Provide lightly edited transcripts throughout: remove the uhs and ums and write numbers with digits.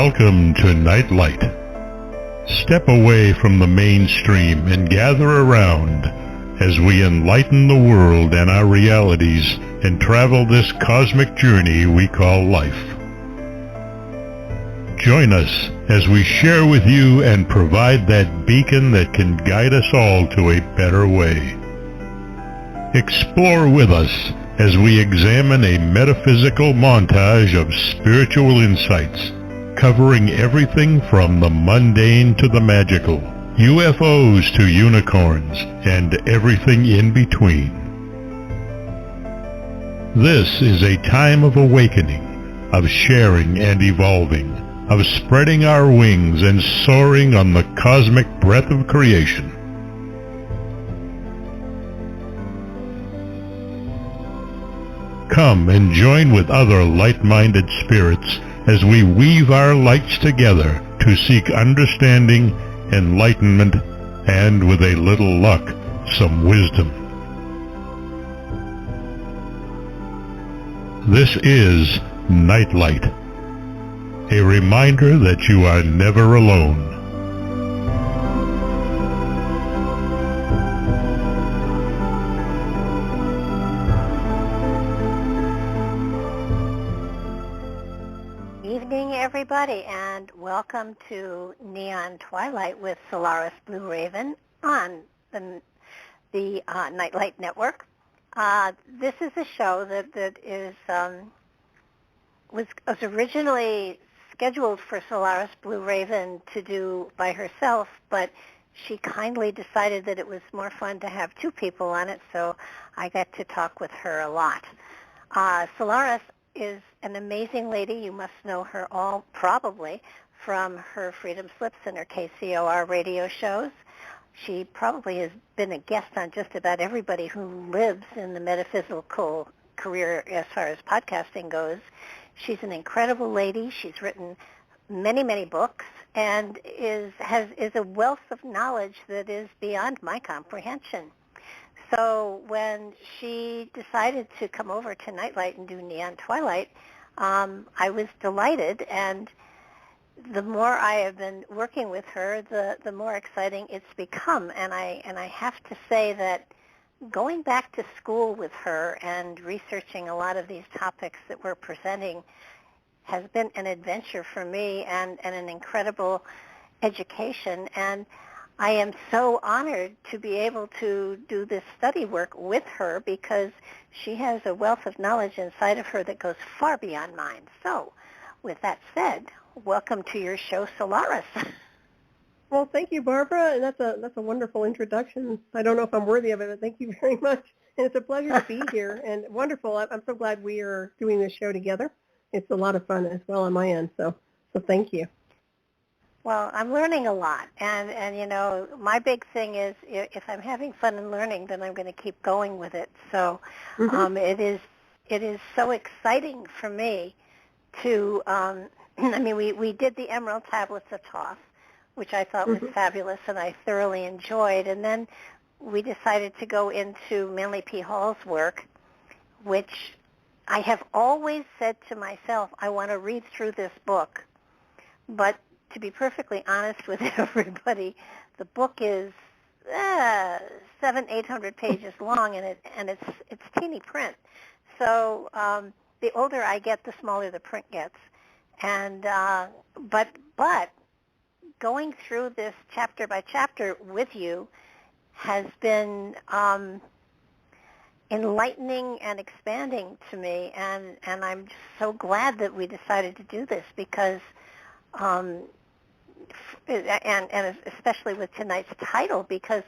Welcome to Nightlight. Step away from the mainstream and gather around as we enlighten the world and our realities and travel this cosmic journey we call life. Join us as we share with you and provide that beacon that can guide us all to a better way. Explore with us as we examine a metaphysical montage of spiritual insights, covering everything from the mundane to the magical, UFOs to unicorns, and everything in between. This is a time of awakening, of sharing and evolving, of spreading our wings and soaring on the cosmic breath of creation. Come and join with other light-minded spirits as we weave our lights together to seek understanding, enlightenment, and, with a little luck, some wisdom. This is Nightlight, a reminder that you are never alone. Everybody, and welcome to Neon Twilight with Solaris BlueRaven on the Nightlight Network. This is a show that is was originally scheduled for Solaris BlueRaven to do by herself, but she kindly decided that it was more fun to have two people on it, so I got to talk with her a lot. Solaris is an amazing lady. You must know her all probably from her Freedom Slips and her KCOR radio shows. She probably has been a guest on just about everybody who lives in the metaphysical career as far as podcasting goes. She's an incredible lady. She's written many, many books and is a wealth of knowledge that is beyond my comprehension. So when she decided to come over to Nightlight and do Neon Twilight, I was delighted, and the more I have been working with her, the more exciting it's become. And I have to say that going back to school with her and researching a lot of these topics that we're presenting has been an adventure for me and an incredible education. And I am so honored to be able to do this study work with her because she has a wealth of knowledge inside of her that goes far beyond mine. So, with that said, welcome to your show, Solaris. Well, thank you, Barbara, and that's a wonderful introduction. I don't know if I'm worthy of it, but thank you very much. And it's a pleasure to be here, and wonderful. I'm so glad we are doing this show together. It's a lot of fun as well on my end, so thank you. Well, I'm learning a lot, and you know, my big thing is if I'm having fun and learning, then I'm going to keep going with it. So it is so exciting for me to, I mean, we did the Emerald Tablets of Thoth, which I thought was fabulous and I thoroughly enjoyed, and then we decided to go into Manly P. Hall's work, which I have always said to myself, I want to read through this book, but to be perfectly honest with everybody, the book is 700-800 pages long, and it's teeny print. So the older I get, the smaller the print gets. And but going through this chapter by chapter with you has been enlightening and expanding to me, and I'm just so glad that we decided to do this because. And especially with tonight's title, because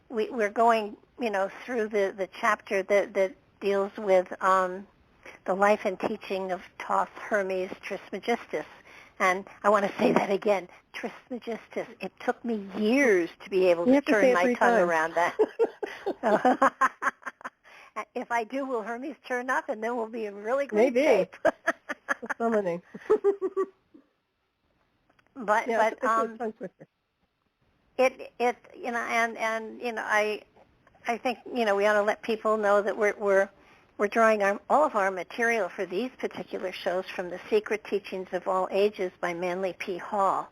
we're going, you know, through the chapter that deals with the life and teaching of Thoth Hermes Trismegistus. And I want to say that again, Trismegistus. It took me years to be able to turn my tongue around that. If I do, will Hermes turn up, and then we'll be in really great shape. Summoning. But yeah, it you know, and you know, I think, you know, we ought to let people know that we're we're drawing all of our material for these particular shows from The Secret Teachings of All Ages by Manly P. Hall.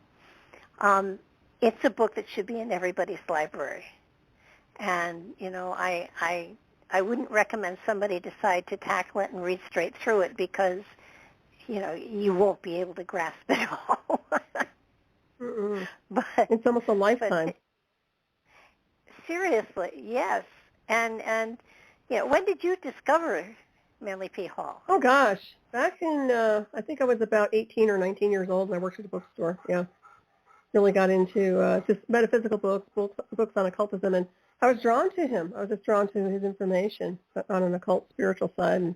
It's a book that should be in everybody's library. And, I wouldn't recommend somebody decide to tackle it and read straight through it because, you won't be able to grasp it all. But it's almost a lifetime. Seriously, yes. And when did you discover Manly P. Hall? Oh, gosh. Back in, I think I was about 18 or 19 years old, and I worked at a bookstore, yeah. Really got into just metaphysical books on occultism, and I was drawn to him. I was just drawn to his information on an occult spiritual side and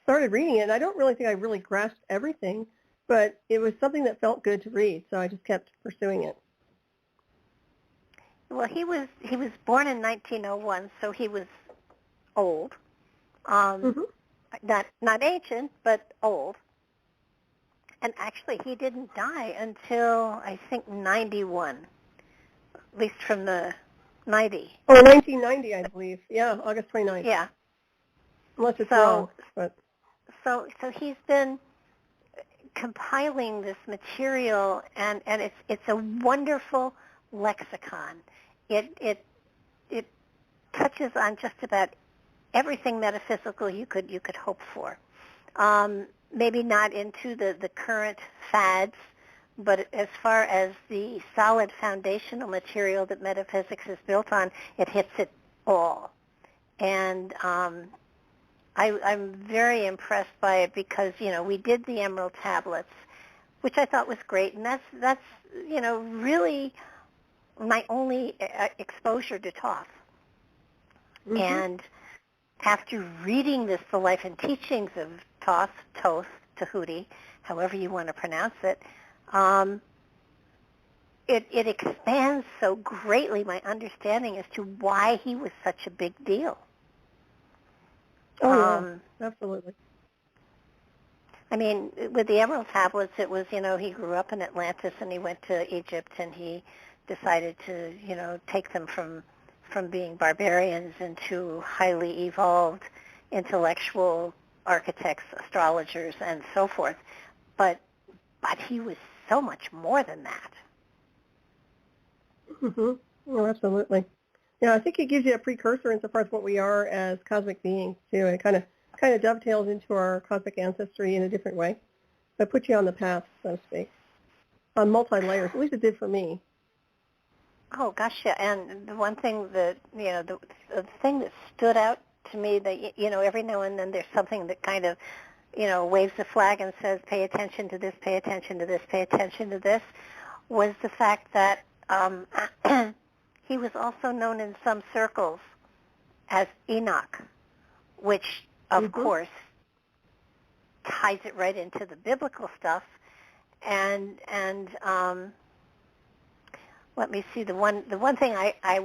started reading it. And I don't really think I really grasped everything, but it was something that felt good to read, so I just kept pursuing it. Well, he was born in 1901, so he was old. Not ancient, but old. And actually, he didn't die until, I think, 91, at least from the 90. Oh, 1990, I believe. Yeah, August 29th. Yeah. Unless it's wrong. But. So he's been compiling this material, and it's a wonderful lexicon. It touches on just about everything metaphysical you could hope for. Maybe not into the current fads, but as far as the solid foundational material that metaphysics is built on, it hits it all. And I'm very impressed by it because, we did the Emerald Tablets, which I thought was great, and that's really my only exposure to Thoth. And after reading this, The Life and Teachings of Thoth, Tahuti, however you want to pronounce it, it expands so greatly my understanding as to why he was such a big deal. Oh, yeah, absolutely. I mean, with the Emerald Tablets, it was, he grew up in Atlantis and he went to Egypt and he decided to, take them from being barbarians into highly evolved intellectual architects, astrologers, and so forth. But he was so much more than that. Oh, absolutely. Yeah, I think it gives you a precursor insofar as what we are as cosmic beings, too. It kind of dovetails into our cosmic ancestry in a different way. But puts you on the path, so to speak, on multi-layers. At least it did for me. Oh, gosh, yeah. And the one thing that, the thing that stood out to me that, every now and then there's something that kind of, waves the flag and says, pay attention to this, pay attention to this, pay attention to this, was the fact that he was also known in some circles as Enoch, which, of course, ties it right into the biblical stuff. And let me see, the one thing I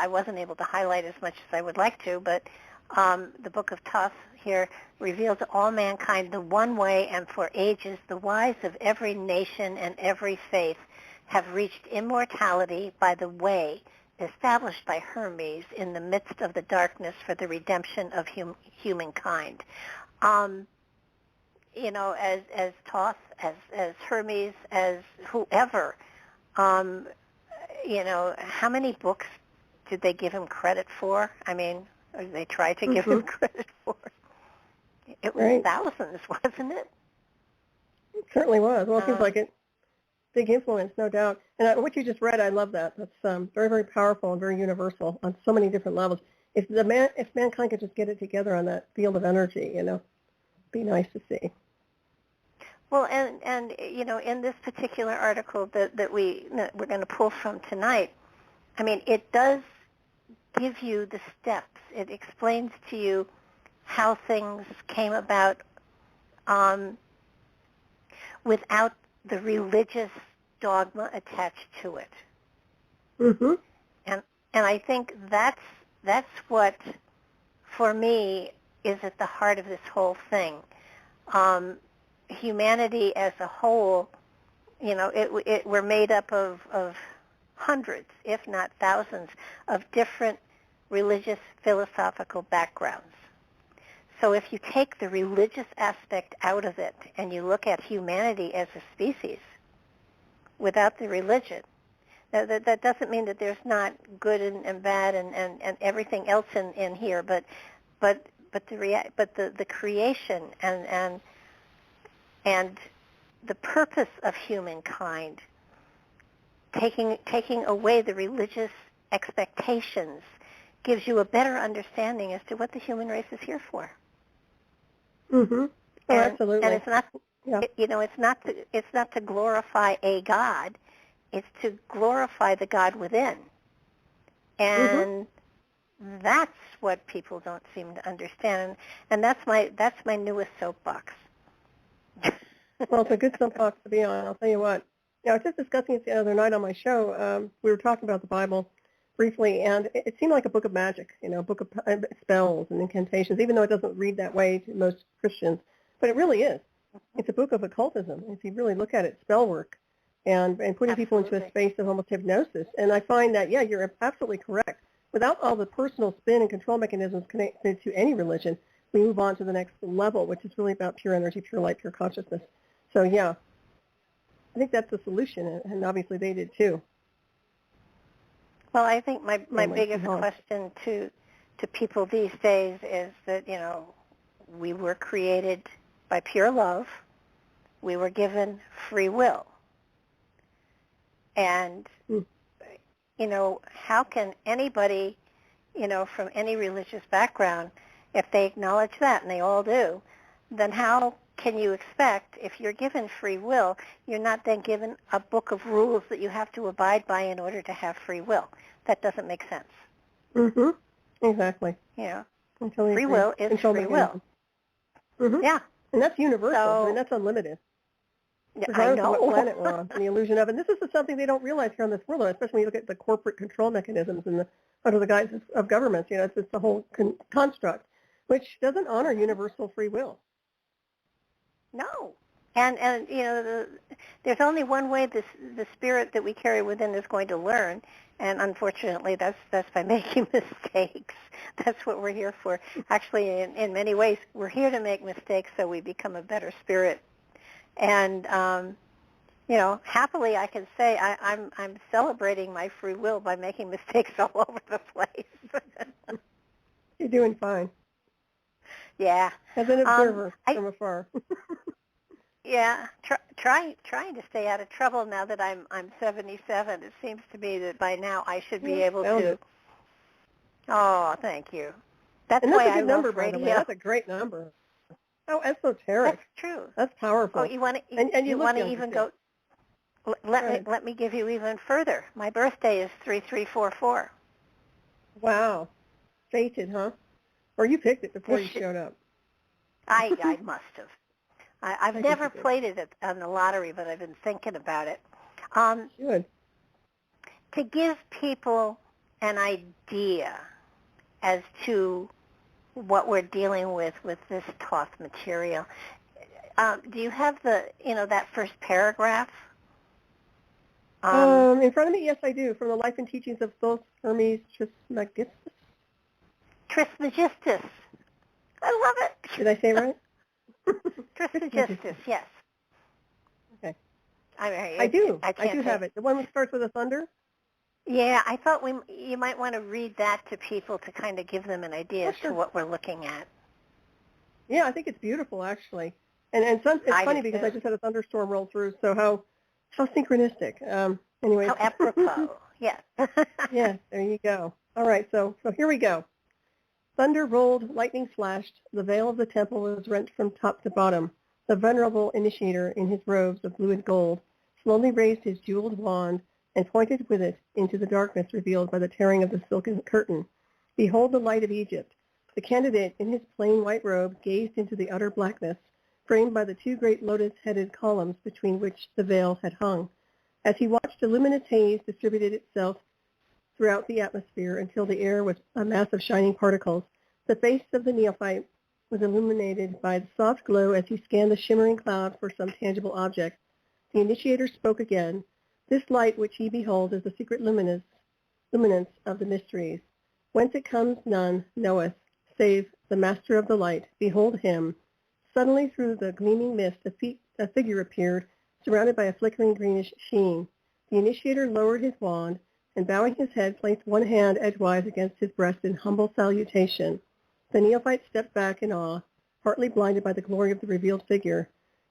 wasn't able to highlight as much as I would like to, but the Book of Thoth here reveals to all mankind the one way, and for ages the wise of every nation and every faith have reached immortality by the way established by Hermes in the midst of the darkness for the redemption of humankind. As Thoth, as Hermes, as whoever, how many books did they give him credit for? I mean, or they tried to give him credit for. It was thousands, wasn't it? It certainly was. Well, it seems like it. Big influence, no doubt. And what you just read, I love that. That's very, very powerful and very universal on so many different levels. If mankind could just get it together on that field of energy, it'd be nice to see. Well, and in this particular article that we're going to pull from tonight, I mean, it does give you the steps. It explains to you how things came about without the religious dogma attached to it. And I think that's what, for me, is at the heart of this whole thing. Humanity as a whole, we're made up of hundreds, if not thousands, of different religious philosophical backgrounds. So if you take the religious aspect out of it and you look at humanity as a species without the religion, that doesn't mean that there's not good and bad and everything else in here, but the creation and the purpose of humankind, taking away the religious expectations, gives you a better understanding as to what the human race is here for. Mm-hmm. Oh, absolutely. And it's not, it's not to glorify a God. It's to glorify the God within. And that's what people don't seem to understand. And that's my newest soapbox. Well, it's a good soapbox to be on. I'll tell you what. I was just discussing it the other night on my show. We were talking about the Bible briefly, and it seemed like a book of magic, a book of spells and incantations, even though it doesn't read that way to most Christians. But it really is. It's a book of occultism. If you really look at it, spell work and putting people into a space of almost hypnosis. And I find that, you're absolutely correct. Without all the personal spin and control mechanisms connected to any religion, we move on to the next level, which is really about pure energy, pure light, pure consciousness. So, I think that's the solution, and obviously they did too. Well, I think my biggest question to people these days is that, we were created by pure love. We were given free will. And, how can anybody, from any religious background, if they acknowledge that, and they all do, then how can you expect, if you're given free will, you're not then given a book of rules that you have to abide by in order to have free will? That doesn't make sense. Mm-hmm. Exactly. Free will is free will. Mm-hmm. Yeah. And that's universal. So, that's unlimited. Yeah, regardless of what planet we're on, and the illusion of it. And this is something they don't realize here on this world, especially when you look at the corporate control mechanisms and under the guise of governments. It's the whole construct, which doesn't honor universal free will. No. And there's only one way the spirit that we carry within is going to learn, and unfortunately that's by making mistakes. That's what we're here for. Actually, in many ways, we're here to make mistakes so we become a better spirit. And happily I can say I'm celebrating my free will by making mistakes all over the place. You're doing fine. Yeah. As an observer from afar. Yeah, trying to stay out of trouble now that I'm 77. It seems to me that by now I should be able to. Oh, thank you. That's why I love radio. That's a great number. Oh, esoteric. That's true. That's powerful. Oh, you want to even go? Let me give you even further. My birthday is 3344. Wow, fated, huh? Or you picked it before you showed up. I must have. I've never played it on the lottery, but I've been thinking about it. Good. To give people an idea as to what we're dealing with this Thoth material, do you have that first paragraph? In front of me, yes, I do. From the Life and Teachings of Thoth Hermes Trismegistus. Trismegistus. I love it. Did I say it right? Trismegistus, yes. Okay. I do have it. The one that starts with a thunder? Yeah, I thought you might want to read that to people to kind of give them an idea as to what we're looking at. Yeah, I think it's beautiful, actually. And it's funny because I just had a thunderstorm roll through, so how synchronistic. Anyway. How apropos, yes. Yeah, there you go. All right, so here we go. Thunder rolled, lightning flashed, the veil of the temple was rent from top to bottom. The venerable initiator in his robes of blue and gold slowly raised his jeweled wand and pointed with it into the darkness revealed by the tearing of the silken curtain. Behold the light of Egypt. The candidate in his plain white robe gazed into the utter blackness, framed by the two great lotus-headed columns between which the veil had hung. As he watched, a luminous haze distributed itself throughout the atmosphere until the air was a mass of shining particles. The face of the neophyte was illuminated by the soft glow as he scanned the shimmering cloud for some tangible object. The initiator spoke again. This light which ye behold is the secret luminance of the mysteries. Whence it comes none knoweth, save the master of the light. Behold him. Suddenly through the gleaming mist a figure appeared, surrounded by a flickering greenish sheen. The initiator lowered his wand, and bowing his head, placed one hand edgewise against his breast in humble salutation. The neophyte stepped back in awe, partly blinded by the glory of the revealed figure.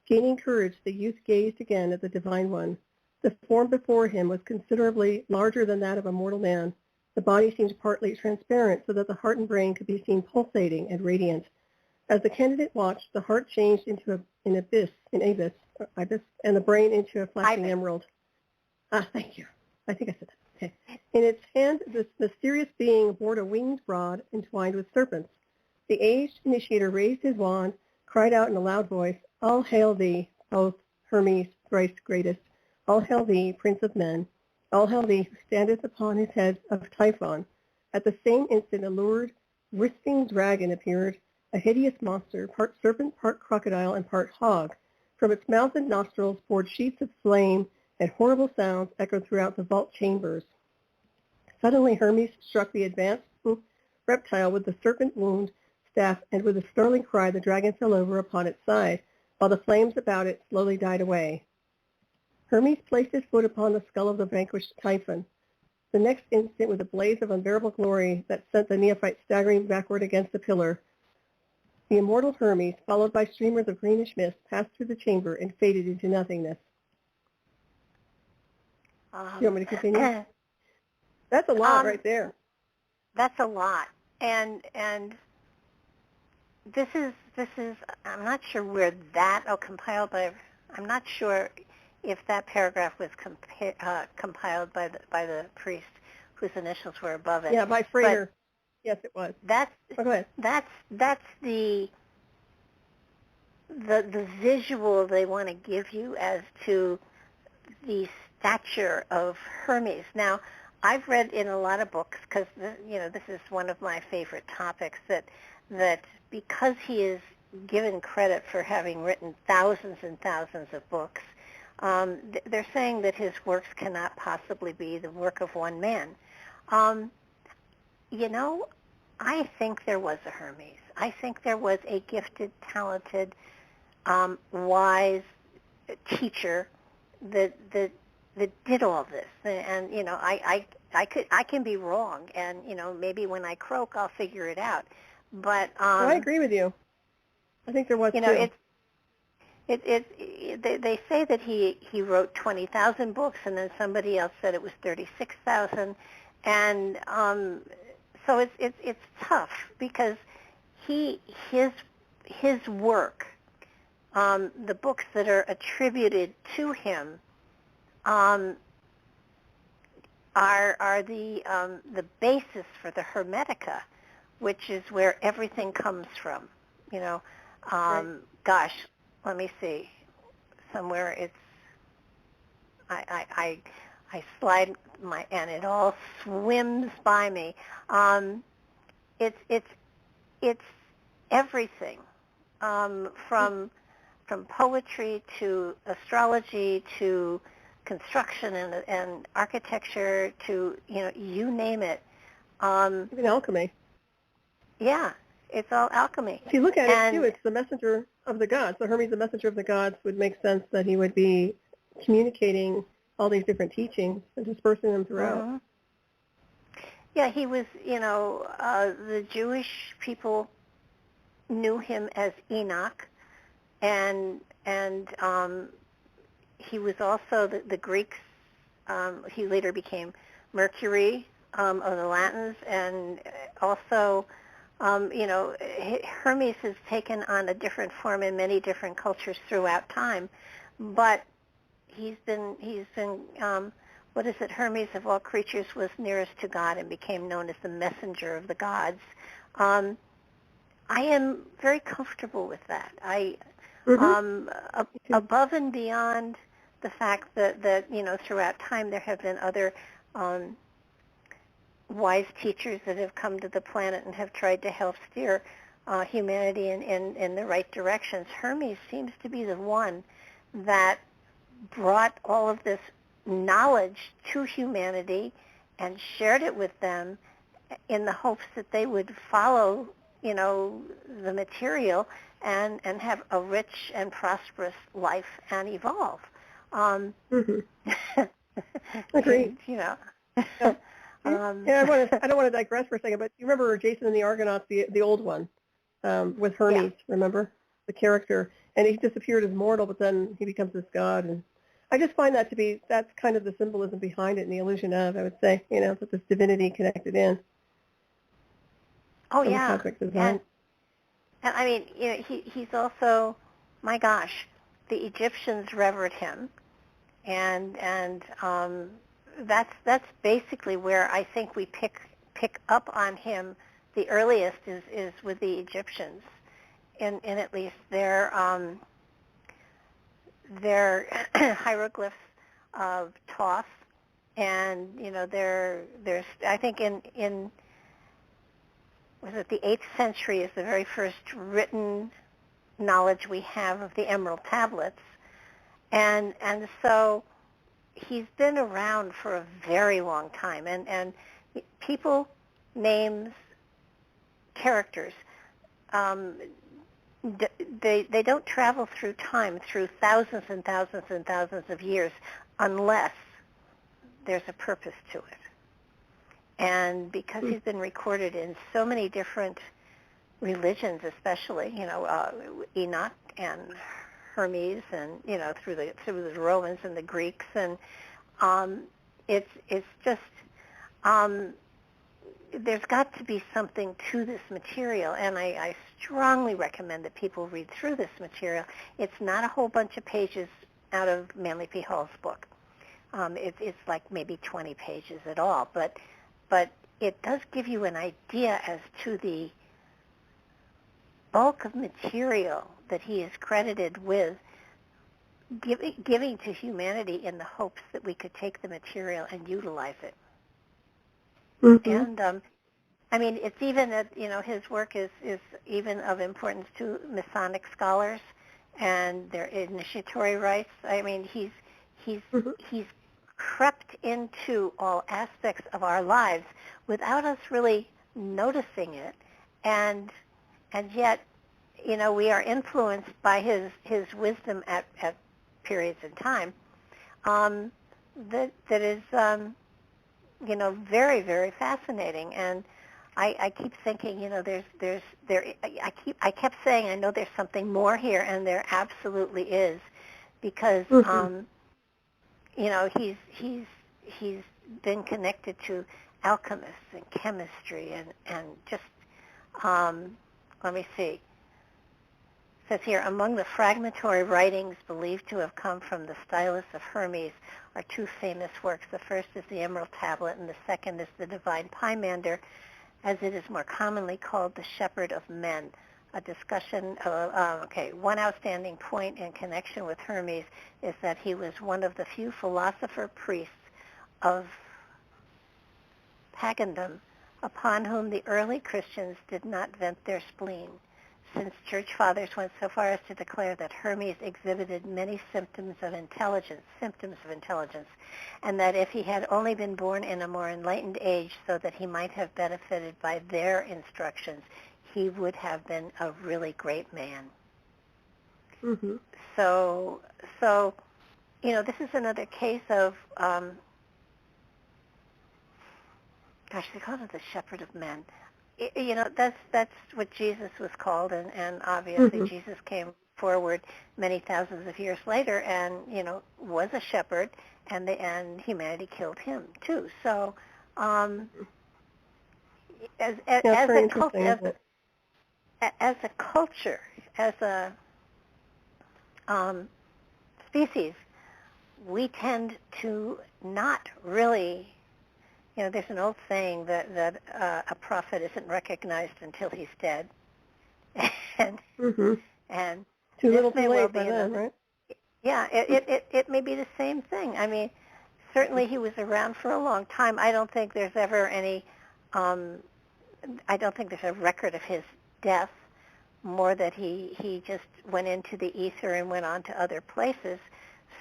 Gaining courage, the youth gazed again at the Divine One. The form before him was considerably larger than that of a mortal man. The body seemed partly transparent, so that the heart and brain could be seen pulsating and radiant. As the candidate watched, the heart changed into an ibis, and the brain into a flashing emerald. Thank you. I think I said that. Okay. In its hand, this mysterious being bore a winged rod entwined with serpents. The aged initiator raised his wand, cried out in a loud voice, "All hail thee, Thoth Hermes, thrice greatest. All hail thee, Prince of Men. All hail thee, who standeth upon his head of Typhon." At the same instant, a lurid, wisping dragon appeared, a hideous monster, part serpent, part crocodile, and part hog. From its mouth and nostrils poured sheets of flame, and horrible sounds echoed throughout the vault chambers. Suddenly Hermes struck the advanced reptile with the serpent wound staff, and with a startling cry the dragon fell over upon its side, while the flames about it slowly died away. Hermes placed his foot upon the skull of the vanquished Typhon. The next instant, with a blaze of unbearable glory that sent the neophyte staggering backward against the pillar, the immortal Hermes, followed by streamers of greenish mist, passed through the chamber and faded into nothingness. You want me to continue? That's a lot right there. That's a lot, and this is I'm not sure where that compiled by. I'm not sure if that paragraph was compiled by the priest whose initials were above it. Yeah, by Frater. Yes, it was. That's go ahead. That's the visual they want to give you as to the stature of Hermes. Now, I've read in a lot of books, because this is one of my favorite topics, that because he is given credit for having written thousands and thousands of books, they're saying that his works cannot possibly be the work of one man. I think there was a Hermes. I think there was a gifted, talented, wise teacher that did all this. And I can be wrong, and maybe when I croak I'll figure it out. But I agree with you. I think there was too. They say that he wrote 20,000 books, and then somebody else said it was 36,000, and so it's tough because his work, the books that are attributed to him, are the basis for the Hermetica, which is where everything comes from. Right. Gosh, let me see. Somewhere it's I slide and it all swims by me. It's everything, from poetry to astrology to construction and architecture to you name it. Even alchemy. Yeah, it's all alchemy. If you look at it too, it's the messenger of the gods. So Hermes, the messenger of the gods, would make sense that he would be communicating all these different teachings and dispersing them throughout. Mm-hmm. Yeah, he was, the Jewish people knew him as Enoch, and he was also the Greeks. He later became Mercury of the Latins, and also, Hermes has taken on a different form in many different cultures throughout time, but he's been what is it? Hermes of all creatures was nearest to God and became known as the messenger of the gods. I am very comfortable with that. Above and beyond the fact that throughout time there have been other wise teachers that have come to the planet and have tried to help steer humanity in the right directions. Hermes seems to be the one that brought all of this knowledge to humanity and shared it with them in the hopes that they would follow the material and have a rich and prosperous life and evolve. Agreed. Yeah. Yeah, I don't want to digress for a second, but you remember Jason and the Argonauts, the old one, with Hermes, remember? The character. And he disappeared as mortal, but then he becomes this god. And I just find that's kind of the symbolism behind it and the illusion of, I would say, that this divinity connected in. Oh, yeah. Cosmic design. And I mean, he's also, my gosh, the Egyptians revered him. And that's basically where I think we pick up on him the earliest is with the Egyptians, in at least their hieroglyphs of Thoth, and there's I think in was it the 8th century is the very first written knowledge we have of the emerald tablets, and so he's been around for a very long time, and people, names, characters, they don't travel through time, through thousands and thousands and thousands of years, unless there's a purpose to it. And because he's been recorded in so many different religions, especially, Enoch and Hermes, and through the Romans and the Greeks, and it's just there's got to be something to this material, and I strongly recommend that people read through this material. It's not a whole bunch of pages out of Manly P. Hall's book. It's like maybe 20 pages at all, but it does give you an idea as to the bulk of material that he is credited with giving to humanity in the hopes that we could take the material and utilize it. And I mean, it's even that his work is even of importance to Masonic scholars and their initiatory rites. I mean, he's crept into all aspects of our lives without us really noticing it, and yet, we are influenced by his wisdom at periods in time that is very, very fascinating. And I keep thinking, I kept saying I know there's something more here, and there absolutely is, because he's been connected to alchemists and chemistry and just let me see. It says here, among the fragmentary writings believed to have come from the stylus of Hermes are two famous works. The first is the Emerald Tablet, and the second is the Divine Pymander, as it is more commonly called the Shepherd of Men. A discussion of, one outstanding point in connection with Hermes is that he was one of the few philosopher priests of pagandom upon whom the early Christians did not vent their spleen, since church fathers went so far as to declare that Hermes exhibited many symptoms of intelligence, and that if he had only been born in a more enlightened age so that he might have benefited by their instructions, he would have been a really great man. So this is another case of, they call it the Shepherd of Men. That's what Jesus was called, and obviously Jesus came forward many thousands of years later, and was a shepherd, and humanity killed him too. So as a culture, as a species, we tend to not really. There's an old saying that a prophet isn't recognized until he's dead, and too little too late by then, right? Yeah, it may be the same thing. I mean, certainly he was around for a long time. I don't think there's ever any. I don't think there's a record of his death, more that he just went into the ether and went on to other places,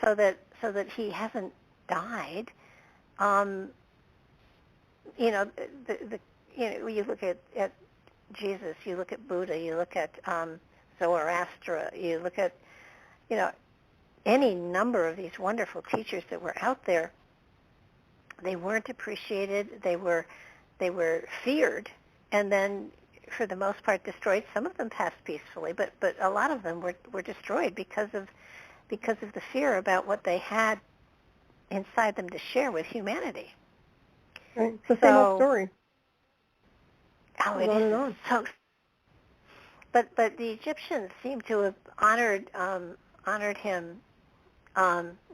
so that he hasn't died. You look at Jesus, you look at Buddha, you look at Zoroaster, you look at, any number of these wonderful teachers that were out there. They weren't appreciated. They were feared, and then for the most part destroyed. Some of them passed peacefully, but a lot of them were destroyed because of the fear about what they had inside them to share with humanity. Right. It's the same old story. Oh, it is. On. So, but the Egyptians seem to have honored him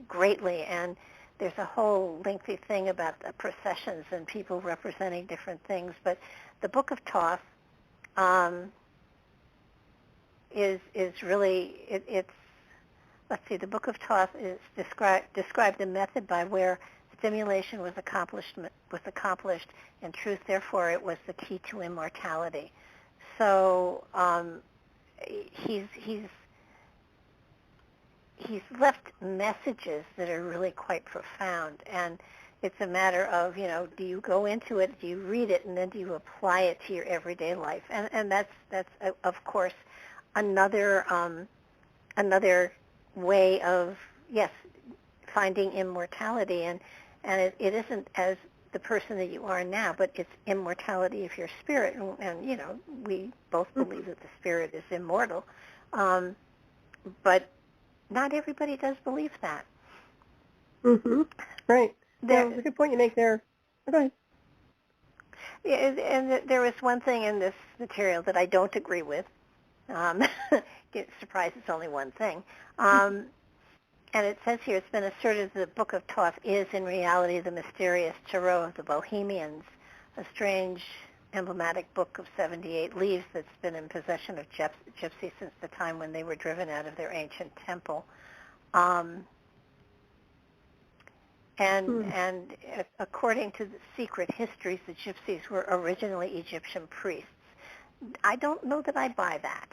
greatly, and there's a whole lengthy thing about the processions and people representing different things. But the Book of Thoth is really it's. Let's see. The Book of Thoth is described a method by where stimulation was accomplished, and truth, therefore, it was the key to immortality. So he's left messages that are really quite profound, and it's a matter of, do you go into it, do you read it, and then do you apply it to your everyday life? And that's of course another way of, yes, finding immortality, and it isn't as the person that you are now, but it's immortality of your spirit, and we both believe that the spirit is immortal, but not everybody does believe that. Mm-hmm. Right. That's a good point you make there. Go ahead. Yeah, and there was one thing in this material that I don't agree with. Get surprised it's only one thing. And it says here, it's been asserted that the Book of Thoth is in reality the mysterious Tarot of the Bohemians, a strange emblematic book of 78 leaves that's been in possession of gypsies since the time when they were driven out of their ancient temple. And according to the secret histories, the gypsies were originally Egyptian priests. I don't know that I buy that.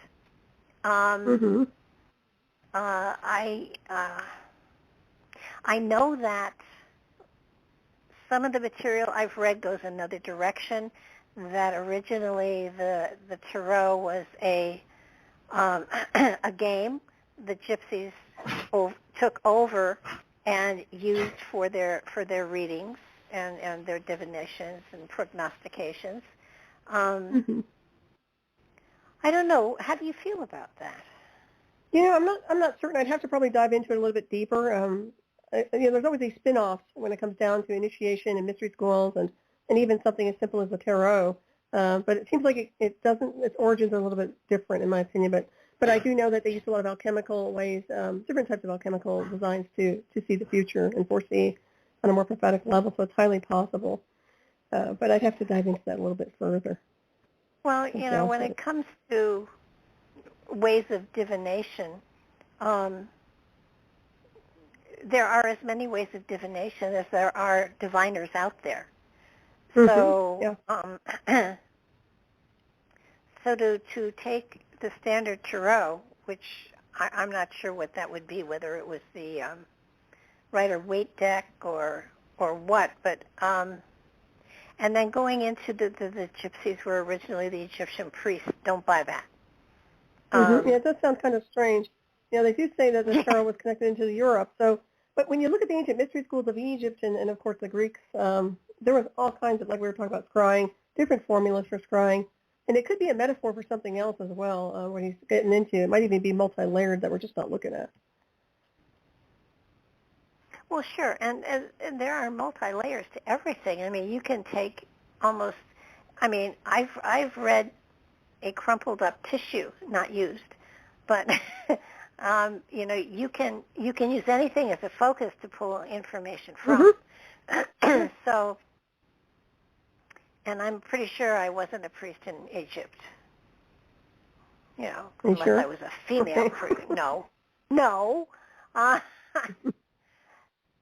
I know that some of the material I've read goes another direction, that originally the tarot was a game the gypsies took over and used for their readings and their divinations and prognostications. I don't know. How do you feel about that? I'm not certain. I'd have to probably dive into it a little bit deeper. There's always these spin-offs when it comes down to initiation and mystery schools and even something as simple as the tarot. But it seems like its origins are a little bit different in my opinion. But I do know that they use a lot of alchemical ways, different types of alchemical designs to see the future and foresee on a more prophetic level. So it's highly possible. But I'd have to dive into that a little bit further. Well, when it comes to ways of divination, there are as many ways of divination as there are diviners out there. So, so to take the standard tarot, which I'm not sure what that would be, whether it was the Rider-Waite deck or what, but and then going into the gypsies were originally the Egyptian priests. Don't buy that. Yeah, it does sound kind of strange. They do say that the tarot was connected into Europe. So, but when you look at the ancient mystery schools of Egypt and of course the Greeks, there was all kinds of, like we were talking about scrying, different formulas for scrying, and it could be a metaphor for something else as well. What he's getting into, it might even be multi-layered that we're just not looking at. Well, sure, and there are multi-layers to everything. I mean, you can take almost. I mean, I've read a crumpled up tissue, not used, but you can use anything as a focus to pull information from. So, and I'm pretty sure I wasn't a priest in Egypt. Unless sure? I was a female priest. No.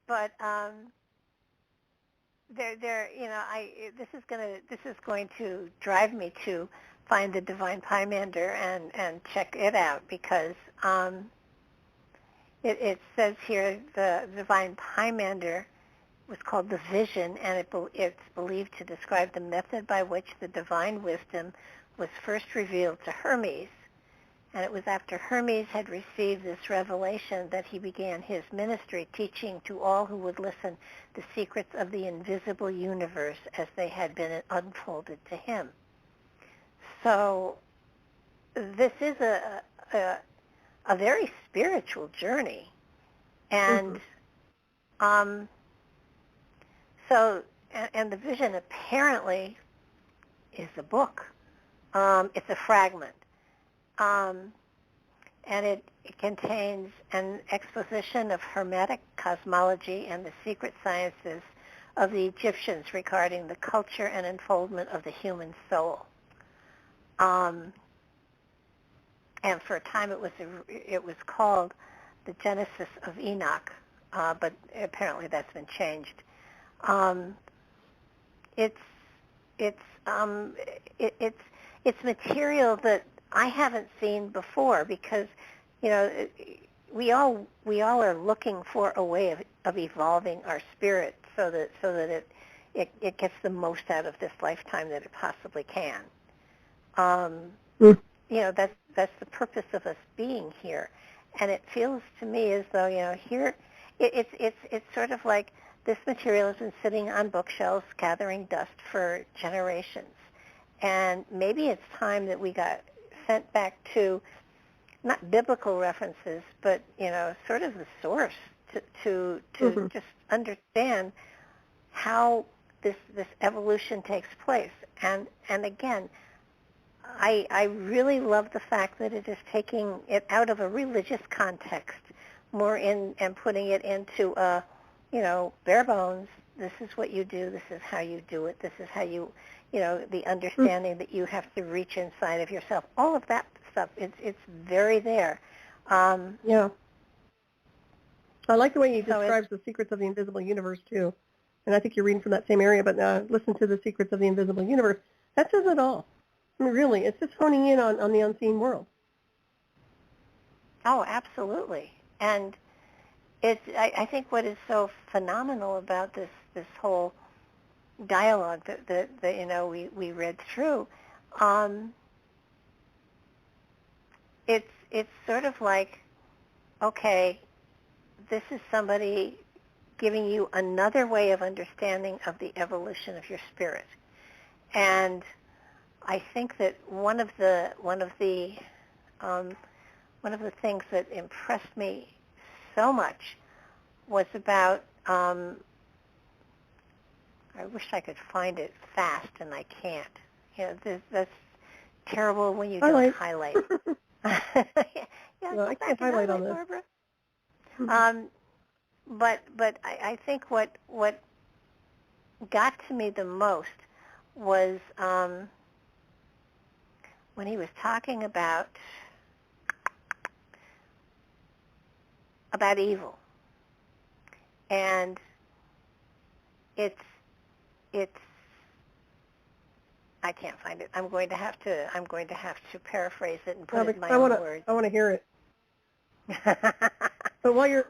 But this is going to drive me to find the Divine Pymander and check it out, because it says here the Divine Pymander was called the Vision, and it's believed to describe the method by which the divine wisdom was first revealed to Hermes, and it was after Hermes had received this revelation that he began his ministry, teaching to all who would listen the secrets of the invisible universe as they had been unfolded to him. So this is a very spiritual journey, and and the vision apparently is a book. It's a fragment, and it contains an exposition of Hermetic cosmology and the secret sciences of the Egyptians regarding the culture and unfoldment of the human soul. And for a time it was called the Genesis of Enoch, but apparently that's been changed. It's material that I haven't seen before, because we all are looking for a way of evolving our spirit so that it gets the most out of this lifetime that it possibly can. That's the purpose of us being here, and it feels to me as though here it's sort of like this material has been sitting on bookshelves gathering dust for generations, and maybe it's time that we got sent back to not biblical references, but sort of the source to just understand how this evolution takes place. And again, I really love the fact that it is taking it out of a religious context, more in and putting it into a bare bones. This is what you do. This is how you do it. This is how you the understanding that you have to reach inside of yourself. All of that stuff. It's very there. Yeah. I like the way you describe the secrets of the invisible universe too, and I think you're reading from that same area. But listen to the secrets of the invisible universe. That says it all. I mean, really, it's just honing in on the unseen world. Oh, absolutely. And I think what is so phenomenal about this whole dialogue that we read through, it's sort of like, okay, this is somebody giving you another way of understanding of the evolution of your spirit. And I think that one of the things that impressed me so much was about, I wish I could find it fast, and I can't. That's terrible when you don't highlight. I can't highlight on this. Barbara. But I think what got to me the most was when he was talking about evil, and it's I can't find it. I'm going to have to paraphrase it and put it in my own words. I want to hear it. But while you're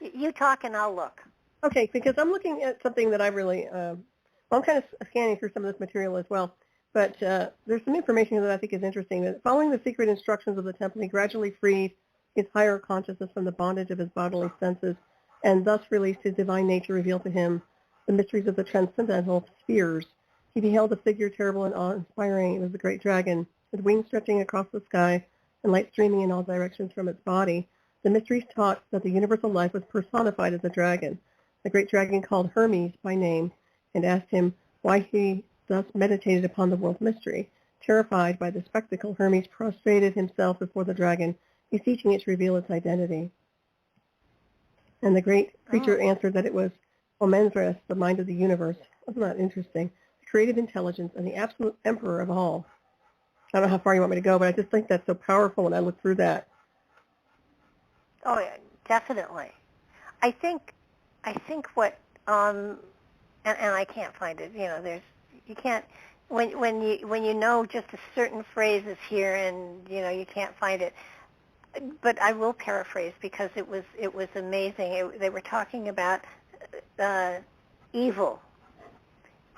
you talk and I'll look. Okay, because I'm looking at something that I really I'm kind of scanning through some of this material as well. But there's some information that I think is interesting. That following the secret instructions of the temple, he gradually freed his higher consciousness from the bondage of his bodily senses, and thus released his divine nature, revealed to him the mysteries of the transcendental spheres. He beheld a figure terrible and awe-inspiring. It was the great dragon, with wings stretching across the sky and light streaming in all directions from its body. The mysteries taught that the universal life was personified as a dragon. The great dragon called Hermes by name and asked him why he thus meditated upon the world's mystery. Terrified by the spectacle, Hermes prostrated himself before the dragon, beseeching it to reveal its identity. And the great creature answered that it was Omenzres, the mind of the universe. Isn't that interesting? The creative intelligence and the absolute emperor of all. I don't know how far you want me to go, but I just think that's so powerful when I look through that. Oh, yeah, definitely. I think what and I can't find it. You can't when you know just a certain phrase is here and you can't find it. But I will paraphrase because it was amazing. They were talking about evil,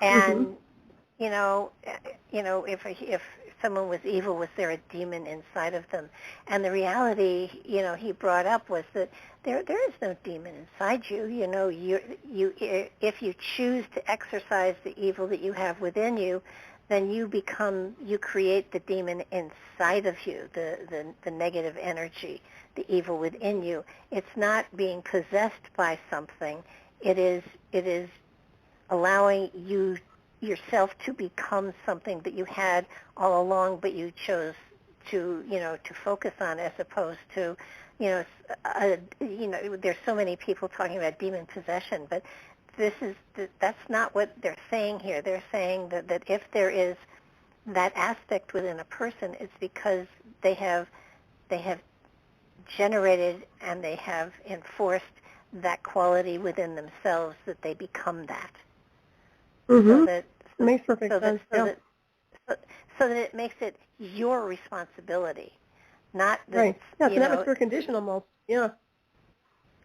and if someone was evil, was there a demon inside of them? And the reality, he brought up was that there is no demon inside you. If you choose to exercise the evil that you have within you, then you create the demon inside of you, the negative energy, the evil within you. It's not being possessed by something. It is allowing yourself to become something that you had all along, but you chose to focus on, as opposed to, there's so many people talking about demon possession, but that's not what they're saying here. They're saying that if there is that aspect within a person, it's because they have generated and they have enforced that quality within themselves, that they become that. Mm-hmm. Makes perfect sense. So that it makes it your responsibility, not that, right. Yeah, it's an atmosphere condition almost. Yeah.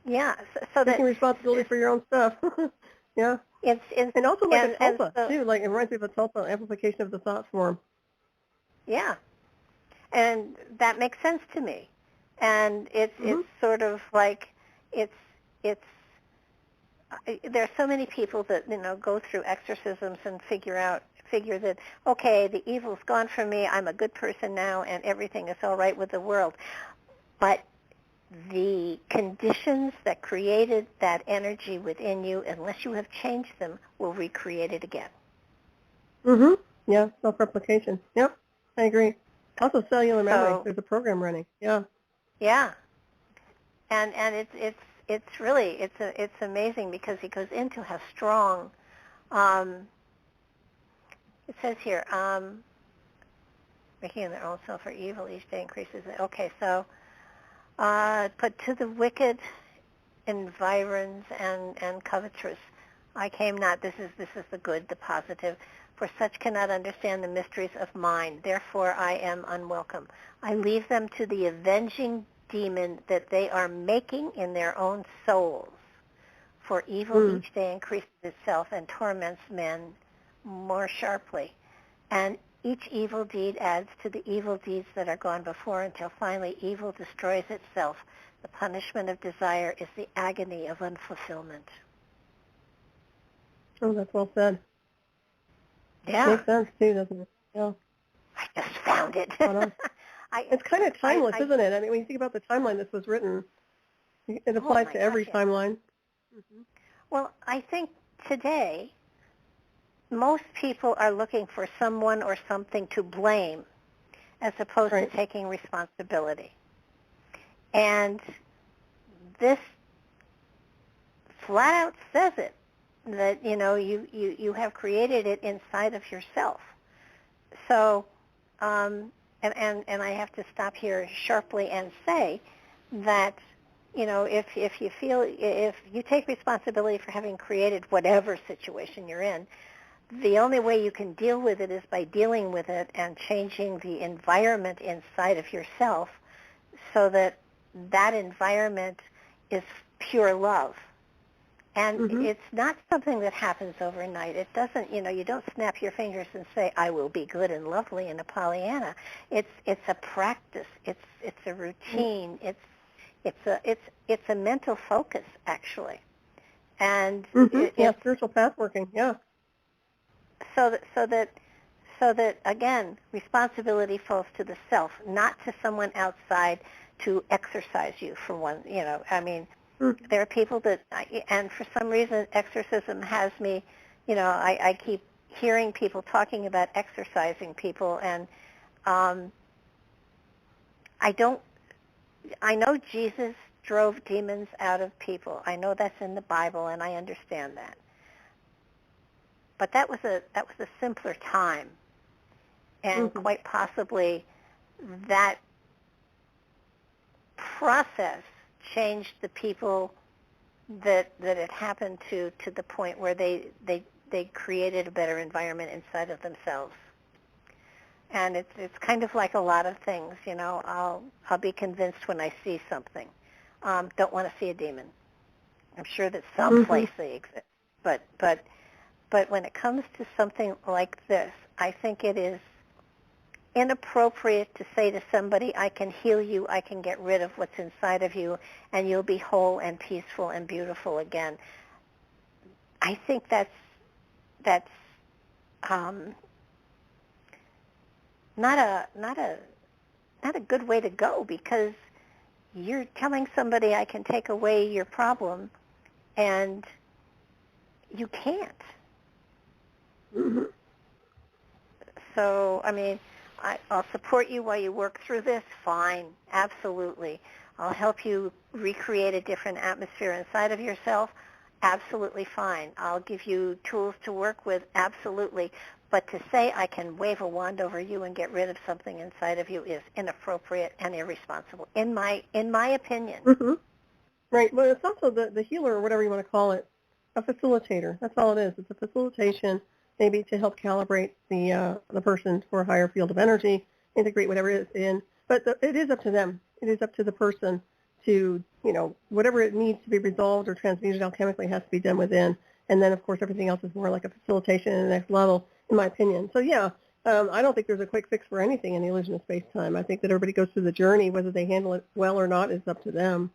Yeah. So taking responsibility for your own stuff. Yeah. And also like a tulpa too. Like it reminds me of a tulpa, amplification of the thought form. Yeah. And that makes sense to me. And it's sort of like there are so many people that go through exorcisms and figure that, okay, the evil's gone from me, I'm a good person now, and everything is all right with the world. But the conditions that created that energy within you, unless you have changed them, will recreate it again. Mm-hmm. Yeah, self-replication. Yep, I agree. Also cellular memory. There's a program running. Yeah. Yeah. And it's really it's amazing, because he goes into how strong. It says here, making their own self for evil each day increases it. Okay, so put to the wicked, environs, and covetous, I came not. This is the good, the positive. For such cannot understand the mysteries of mind. Therefore I am unwelcome. I leave them to the avenging demon that they are making in their own souls. For evil each day increases itself and torments men more sharply. And each evil deed adds to the evil deeds that are gone before, until finally evil destroys itself. The punishment of desire is the agony of unfulfillment. Oh, that's well said. Yeah. Makes sense too, doesn't it? Yeah. I just found it. It's kind of timeless, isn't it? I mean, when you think about the timeline this was written, it applies to every timeline. Mm-hmm. Well, I think today most people are looking for someone or something to blame, as opposed to taking responsibility. And this flat out says it, that you have created it inside of yourself. So, and I have to stop here sharply and say that if you take responsibility for having created whatever situation you're in, the only way you can deal with it is by dealing with it and changing the environment inside of yourself, so that that environment is pure love. And it's not something that happens overnight. It doesn't, you don't snap your fingers and say, I will be good and lovely in a Pollyanna. It's a practice. It's a routine. It's a mental focus, actually. And spiritual path working. Yeah. So that again, responsibility falls to the self, not to someone outside to exorcise you for one. I mean, there are people that, and for some reason, exorcism has me. I keep hearing people talking about exorcising people, and I know Jesus drove demons out of people. I know that's in the Bible, and I understand that. But that was a simpler time, and quite possibly that process changed the people that it happened to the point where they created a better environment inside of themselves. And it's kind of like a lot of things, I'll be convinced when I see something. Don't want to see a demon. I'm sure that someplace they exist, but But when it comes to something like this, I think it is inappropriate to say to somebody, I can heal you, I can get rid of what's inside of you, and you'll be whole and peaceful and beautiful again. I think that's not a good way to go, because you're telling somebody I can take away your problem, and you can't. Mm-hmm. So, I mean, I'll support you while you work through this. Fine, absolutely. I'll help you recreate a different atmosphere inside of yourself. Absolutely fine. I'll give you tools to work with. Absolutely. But to say I can wave a wand over you and get rid of something inside of you is inappropriate and irresponsible, in my opinion. Mm-hmm. Right. Well, it's also the healer, or whatever you want to call it, a facilitator. That's all it is. It's a facilitation, maybe to help calibrate the person for a higher field of energy, integrate whatever it is in. But it is up to them. It is up to the person to, whatever it needs to be resolved or transmuted alchemically has to be done within. And then, of course, everything else is more like a facilitation at the next level, in my opinion. So, yeah, I don't think there's a quick fix for anything in the illusion of space-time. I think that everybody goes through the journey. Whether they handle it well or not is up to them.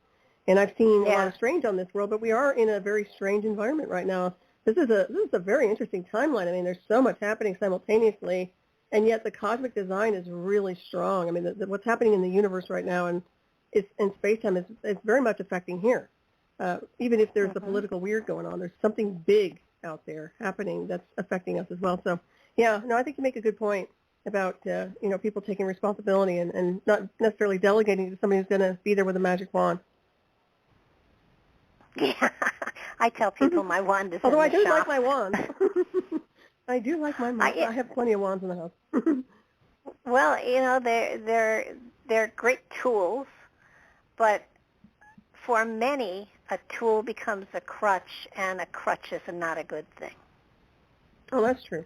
And I've seen a lot of strange on this world, but we are in a very strange environment right now. This is a very interesting timeline. I mean, there's so much happening simultaneously, and yet the cosmic design is really strong. I mean, what's happening in the universe right now and in space-time is very much affecting here. Even if there's a political weird going on, there's something big out there happening that's affecting us as well. So, yeah, no, I think you make a good point about, people taking responsibility and not necessarily delegating to somebody who's going to be there with a magic wand. Yeah, I tell people my wand is Although in I the do shop. like my wand. I do like my wand. I have plenty of wands in the house. Well, they're great tools, but for many, a tool becomes a crutch, and a crutch is not a good thing. Oh, that's true.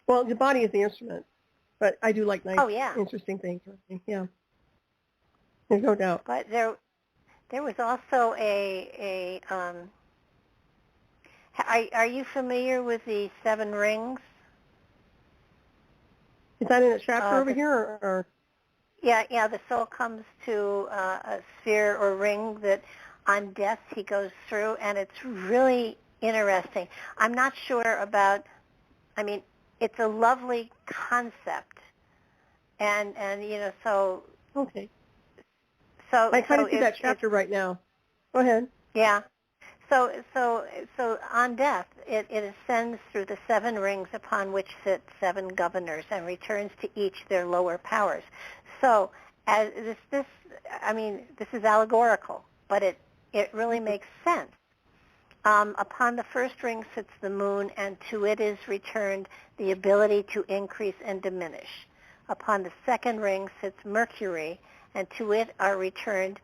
Well, the body is the instrument, but I do like nice, interesting things. Yeah, there's no doubt. But there was also are you familiar with the 7 rings? Is that in a chapter over here, or? Yeah, the soul comes to a sphere or ring that on death he goes through, and it's really interesting. I'm not sure about, it's a lovely concept, and so. Okay. So I kind of see that chapter right now. Go ahead. Yeah. So on death, it ascends through the 7 rings upon which sit 7 governors and returns to each their lower powers. So as this is allegorical, but it really makes sense. Upon the first ring sits the moon, and to it is returned the ability to increase and diminish. Upon the second ring sits Mercury, and to it are returned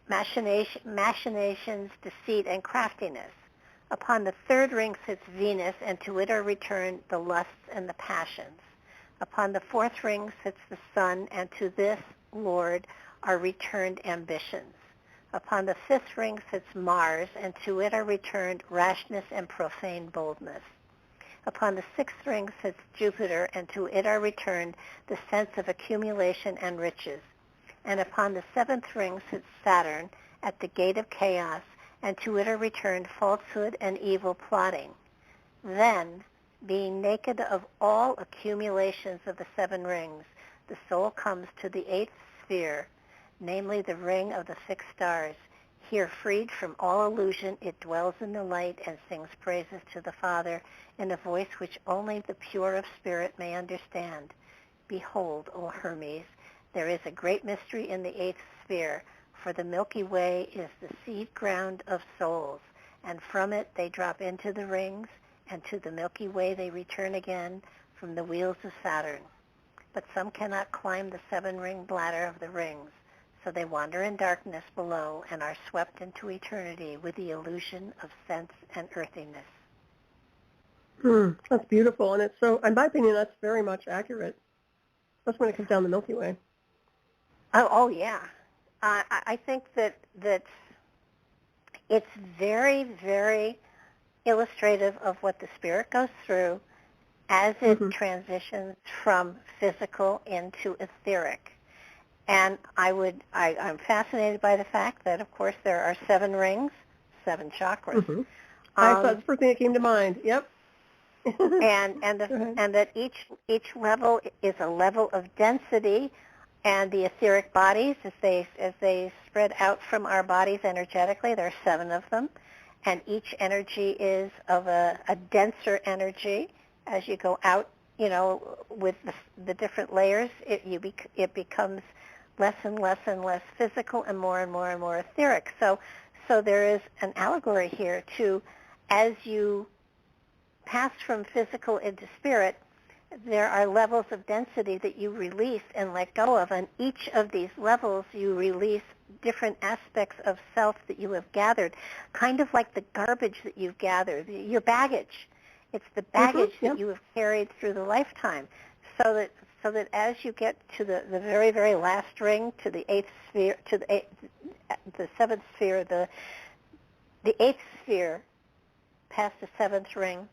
machinations, deceit, and craftiness. Upon the third ring sits Venus, and to it are returned the lusts and the passions. Upon the fourth ring sits the Sun, and to this Lord are returned ambitions. Upon the fifth ring sits Mars, and to it are returned rashness and profane boldness. Upon the sixth ring sits Jupiter, and to it are returned the sense of accumulation and riches. And upon the seventh ring sits Saturn at the gate of chaos, and to it are returned falsehood and evil plotting. Then, being naked of all accumulations of the 7 rings, the soul comes to the 8th sphere, namely the ring of the 6 stars. Here, freed from all illusion, it dwells in the light and sings praises to the Father in a voice which only the pure of spirit may understand. Behold, O Hermes, there is a great mystery in the 8th sphere, for the Milky Way is the seed ground of souls, and from it they drop into the rings, and to the Milky Way they return again from the wheels of Saturn. But some cannot climb the 7-ring bladder of the rings, so they wander in darkness below and are swept into eternity with the illusion of sense and earthiness. That's beautiful, and in my opinion, that's very much accurate. That's when it comes down the Milky Way. Oh yeah. I think that it's very, very illustrative of what the spirit goes through as it Mm-hmm. transitions from physical into etheric. And I'm fascinated by the fact that, of course, there are 7 rings, 7 chakras. Mm-hmm. I thought the first thing that came to mind. Yep. and that each level is a level of density, and the etheric bodies, as they spread out from our bodies energetically, there are 7 of them, and each energy is of a denser energy. As you go out, with the different layers, it becomes less and less and less physical and more and more and more etheric. So there is an allegory here to, as you pass from physical into spirit, there are levels of density that you release and let go of, and each of these levels you release different aspects of self that you have gathered, kind of like the garbage that you've gathered, your baggage. It's the baggage Mm-hmm. Yep. that you have carried through the lifetime, so that as you get to the very, very last ring, to the 8th sphere, to the 7th sphere, the 8th sphere, past the 7th ring,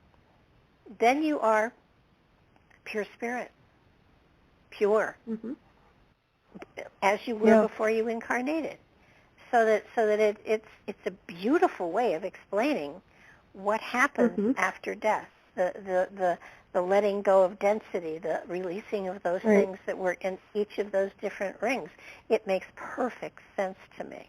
then you are pure spirit, pure, Mm-hmm. as you were before you incarnated. So that it's a beautiful way of explaining what happens Mm-hmm. after death. The letting go of density, the releasing of those Right. things that were in each of those different rings. It makes perfect sense to me.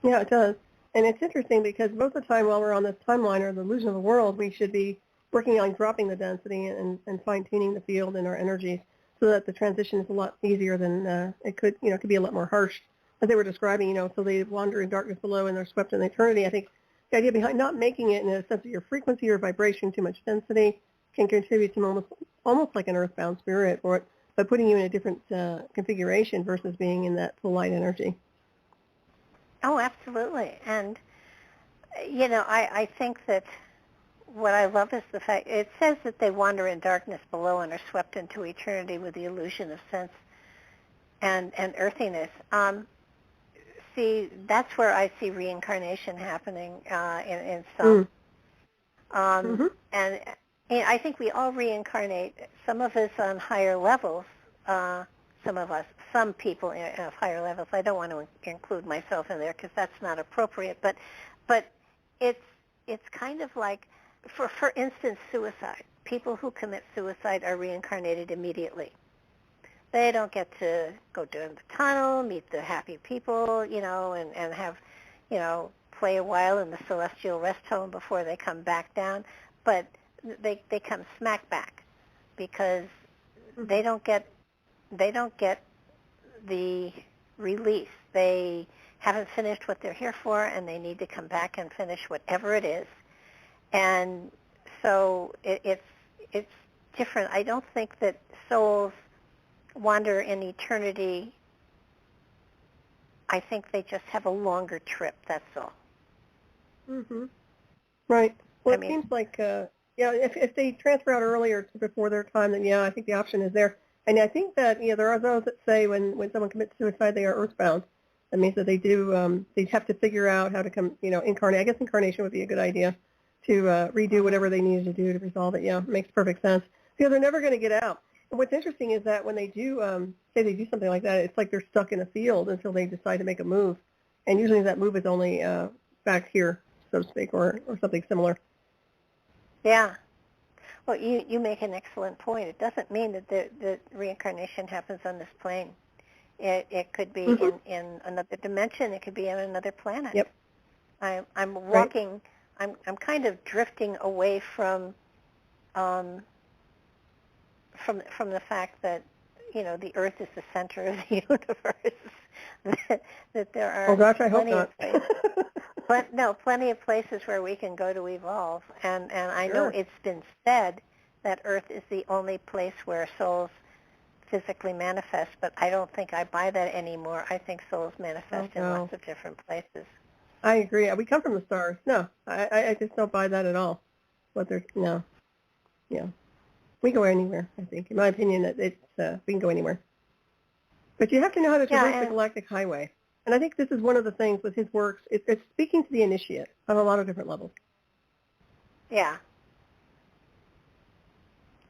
Yeah, it does. And it's interesting because most of the time while we're on this timeline or the illusion of the world, we should be working on dropping the density and fine-tuning the field and our energies so that the transition is a lot easier than it could, it could be a lot more harsh. As they were describing, so they wander in darkness below and they're swept in eternity. I think the idea behind not making it in a sense of your frequency or vibration too much density can contribute to almost like an earthbound spirit, but putting you in a different configuration versus being in that full light energy. Oh, absolutely. And, I think that what I love is the fact, it says that they wander in darkness below and are swept into eternity with the illusion of sense and earthiness. See, that's where I see reincarnation happening in some. Mm-hmm. And I think we all reincarnate, some of us on higher levels, some people of higher levels. I don't want to include myself in there because that's not appropriate. But it's kind of like, for instance, suicide. People who commit suicide are reincarnated immediately. They don't get to go down the tunnel, meet the happy people, and have, play a while in the celestial rest home before they come back down. But they come smack back because they don't get the release. They haven't finished what they're here for, and they need to come back and finish whatever it is. And so it's different. I don't think that souls wander in eternity. I think they just have a longer trip, that's all. Mm-hmm. Right. Well, it seems like, if they transfer out earlier before their time, then I think the option is there. And I think that, there are those that say when someone commits suicide, they are earthbound. That means that they do, they have to figure out how to come, incarnate. I guess incarnation would be a good idea to redo whatever they needed to do to resolve it. Yeah, it makes perfect sense. Because they're never going to get out. And what's interesting is that when they do, say they do something like that, it's like they're stuck in a field until they decide to make a move. And usually that move is only back here, so to speak, or something similar. Yeah. Well, you make an excellent point. It doesn't mean that the reincarnation happens on this plane. It could be in another dimension. It could be on another planet. Yep. I'm walking. Right. I'm kind of drifting away from the fact that the Earth is the center of the universe. that there are oh gosh, I hope not. Plenty of places where we can go to evolve, and I know it's been said that Earth is the only place where souls physically manifest, but I don't think I buy that anymore. I think souls manifest in lots of different places. I agree. We come from the stars. No, I just don't buy that at all. Yeah. We go anywhere, I think. In my opinion, we can go anywhere. But you have to know how to traverse the galactic highway. And I think this is one of the things with his works. It's speaking to the initiate on a lot of different levels. Yeah.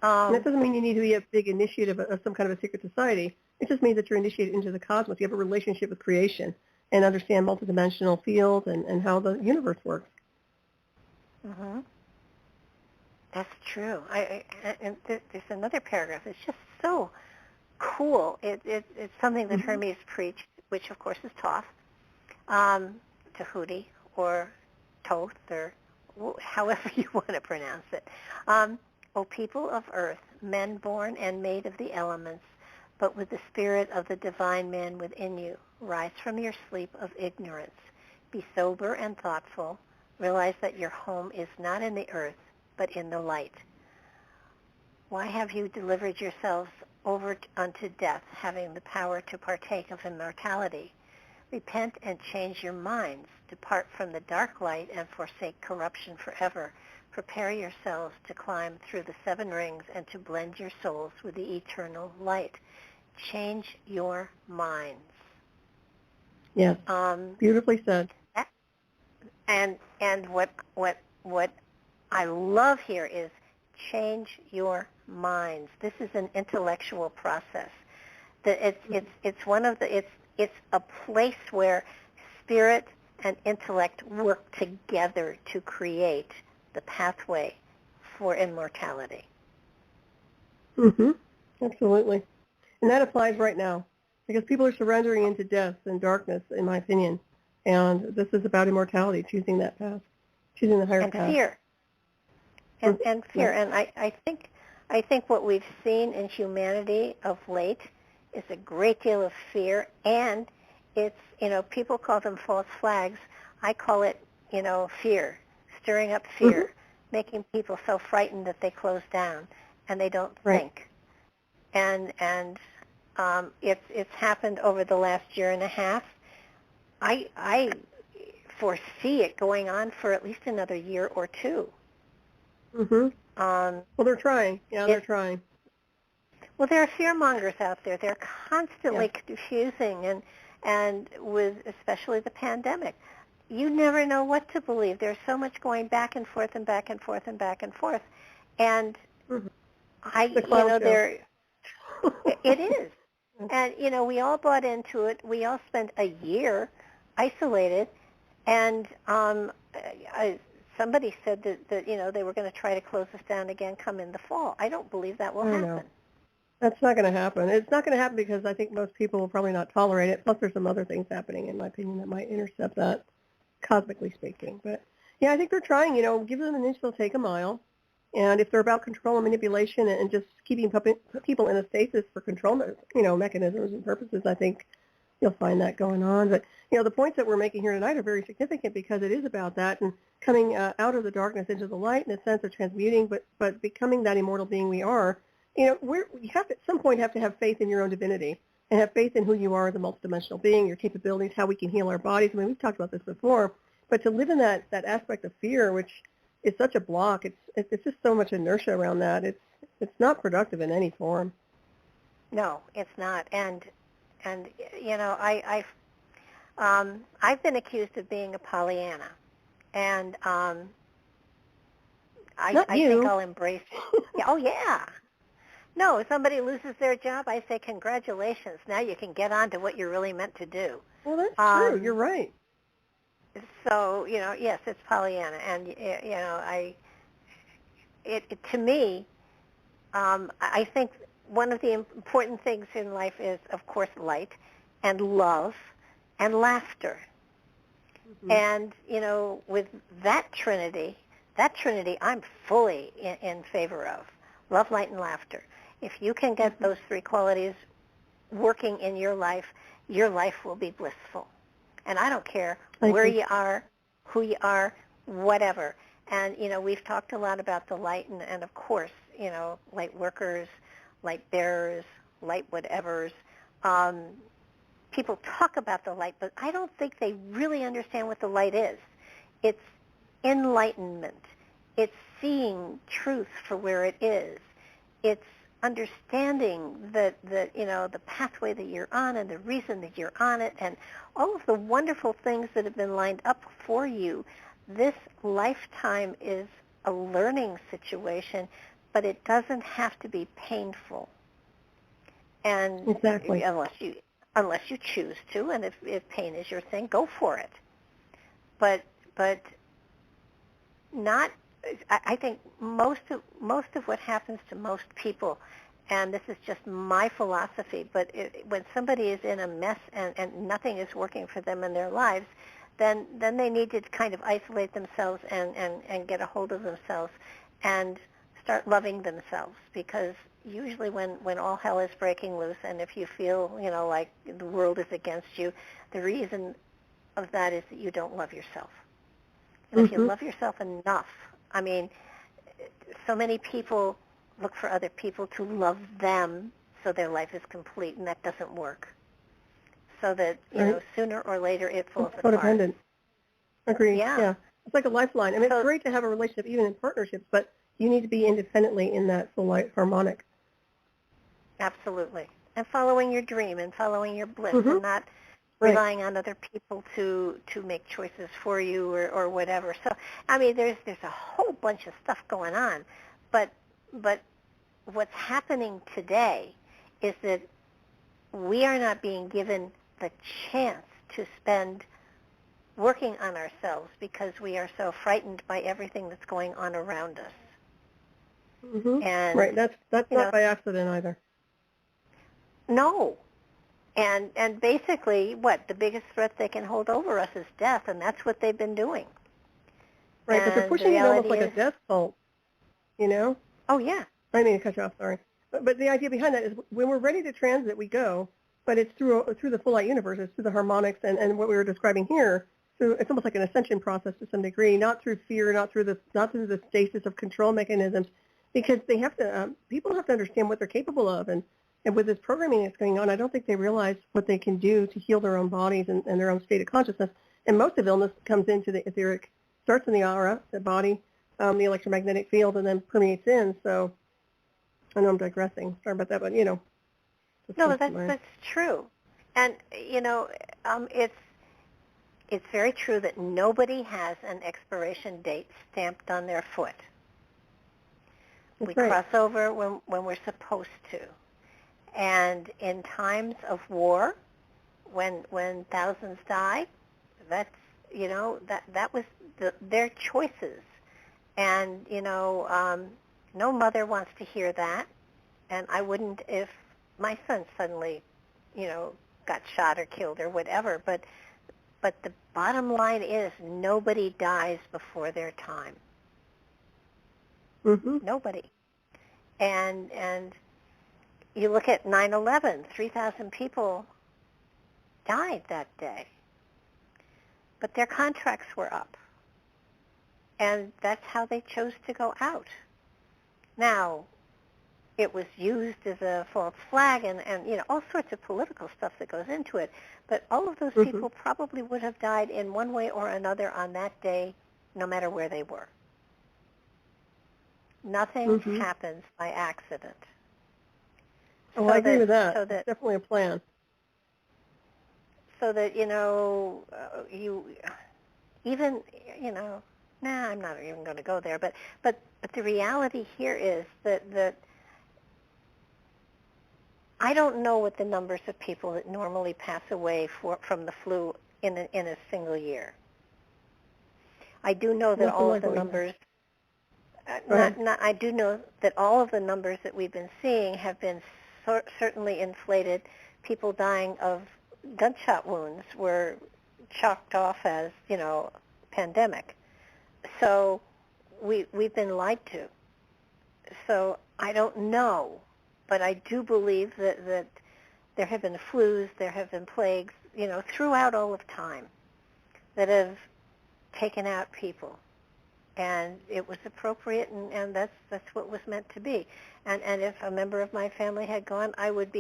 And that doesn't mean you need to be a big initiate of some kind of a secret society. It just means that you're initiated into the cosmos. You have a relationship with creation and understand multidimensional fields and how the universe works. Mm-hmm. That's true. And there's another paragraph. It's just so cool. It's something that Hermes preached, which of course is Thoth, Tahuti, or Thoth, or however you want to pronounce it. O people of earth, men born and made of the elements, but with the spirit of the divine man within you, rise from your sleep of ignorance. Be sober and thoughtful. Realize that your home is not in the earth, but in the light. Why have you delivered yourselves over unto death, having the power to partake of immortality? Repent and change your minds. Depart from the dark light and forsake corruption forever. Prepare yourselves to climb through the 7 rings and to blend your souls with the eternal light. Change your minds. Yes. Beautifully said. And what I love here is change your minds. This is an intellectual process. It's one of the it's a place where spirit and intellect work together to create the pathway for immortality. Absolutely. And that applies right now because people are surrendering into death and darkness, in my opinion. And this is about immortality, choosing that path, choosing the higher path. And fear. And fear. And I think what we've seen in humanity of late is a great deal of fear, and it's, people call them false flags. I call it, fear, stirring up fear, making people so frightened that they close down and they don't think. And it's happened over the last year and a half. I foresee it going on for at least another year or two. Well, they're trying. Yeah, they're trying. Well, there are fearmongers out there. They're constantly confusing, and with especially the pandemic, you never know what to believe. There's so much going back and forth and back and forth and back and forth, and there it is. And we all bought into it. We all spent a year isolated, and somebody said that they were going to try to close us down again come in the fall. I don't believe that will happen. No. That's not going to happen. It's not going to happen because I think most people will probably not tolerate it. Plus, there's some other things happening, in my opinion, that might intercept that, cosmically speaking. But, yeah, I think they're trying. Give them an inch, they'll take a mile. And if they're about control and manipulation and just keeping people in a stasis for control, mechanisms and purposes, I think you'll find that going on. But, the points that we're making here tonight are very significant because it is about that and coming out of the darkness into the light in a sense of transmuting, but becoming that immortal being we are. You have to, at some point, have to have faith in your own divinity and have faith in who you are as a multidimensional being, your capabilities, how we can heal our bodies. I mean, we've talked about this before, but to live in that aspect of fear, which is such a block, it's just so much inertia around that. It's not productive in any form. No, it's not. And I've been accused of being a Pollyanna, and I think I'll embrace it. Oh yeah. No, if somebody loses their job, I say congratulations. Now you can get on to what you're really meant to do. Well, that's true. You're right. So, yes, it's Pollyanna. And, to me, I think one of the important things in life is, of course, light and love and laughter. And, with that trinity I'm fully in favor of. Love, light, and laughter. If you can get those 3 qualities working in your life will be blissful. And I don't care where you are, who you are, whatever. And, we've talked a lot about the light and of course, light workers, light bearers, light whatevers. People talk about the light, but I don't think they really understand what the light is. It's enlightenment. It's seeing truth for where it is. It's understanding that the pathway that you're on and the reason that you're on it and all of the wonderful things that have been lined up for you. This lifetime is a learning situation, but it doesn't have to be painful. And exactly. unless you choose to, and if pain is your thing, go for it. But not. I think most of what happens to most people, and this is just my philosophy, but when somebody is in a mess and nothing is working for them in their lives, then they need to kind of isolate themselves and get a hold of themselves and start loving themselves, because usually when all hell is breaking loose, and if you feel, like the world is against you, the reason of that is that you don't love yourself. And if you love yourself enough, I mean, so many people look for other people to love them so their life is complete, and that doesn't work. So that, sooner or later it falls apart. Codependent. Agreed. Yeah. It's like a lifeline. I mean, it's great to have a relationship even in partnerships, but you need to be independently in that full harmonic. Absolutely. And following your dream and following your bliss and not relying on other people to make choices for you or whatever. So, I mean, there's a whole bunch of stuff going on, but what's happening today is that we are not being given the chance to spend working on ourselves because we are so frightened by everything that's going on around us. And right, that's not by accident either. No. And basically, the biggest threat they can hold over us is death, and that's what they've been doing. Right, but they're pushing it almost like a death cult, Oh, yeah. I didn't mean to cut you off, sorry. But the idea behind that is when we're ready to transit, we go, but it's through the full light universe. It's through the harmonics and what we were describing here. So it's almost like an ascension process to some degree, not through fear, not through the stasis of control mechanisms, because they have to. People have to understand what they're capable of, and with this programming that's going on, I don't think they realize what they can do to heal their own bodies and their own state of consciousness. And most of illness comes into the etheric, starts in the aura, the body, the electromagnetic field, and then permeates in. So I know I'm digressing. Sorry about that, but No, that's true. And it's very true that nobody has an expiration date stamped on their foot. We cross over when we're supposed to. And in times of war, when thousands die, that's that was their choices. And no mother wants to hear that, and I wouldn't if my son suddenly got shot or killed or whatever. But the bottom line is nobody dies before their time. Nobody. And you look at 9/11, 3,000 people died that day. But their contracts were up. And that's how they chose to go out. Now, it was used as a false flag and all sorts of political stuff that goes into it. But all of those people probably would have died in one way or another on that day, no matter where they were. Nothing happens by accident. Oh, I agree with that. So that definitely a plan. So that, you even, I'm not even going to go there, but the reality here is that I don't know what the numbers of people that normally pass away from the flu in a single year. I do know that all of the numbers. I do know that all of the numbers that we've been seeing have been certainly inflated. People dying of gunshot wounds were chalked off as, pandemic. So we've been lied to. So I don't know, but I do believe that there have been flus, there have been plagues, throughout all of time that have taken out people. And it was appropriate, and that's what was meant to be. And if a member of my family had gone, I would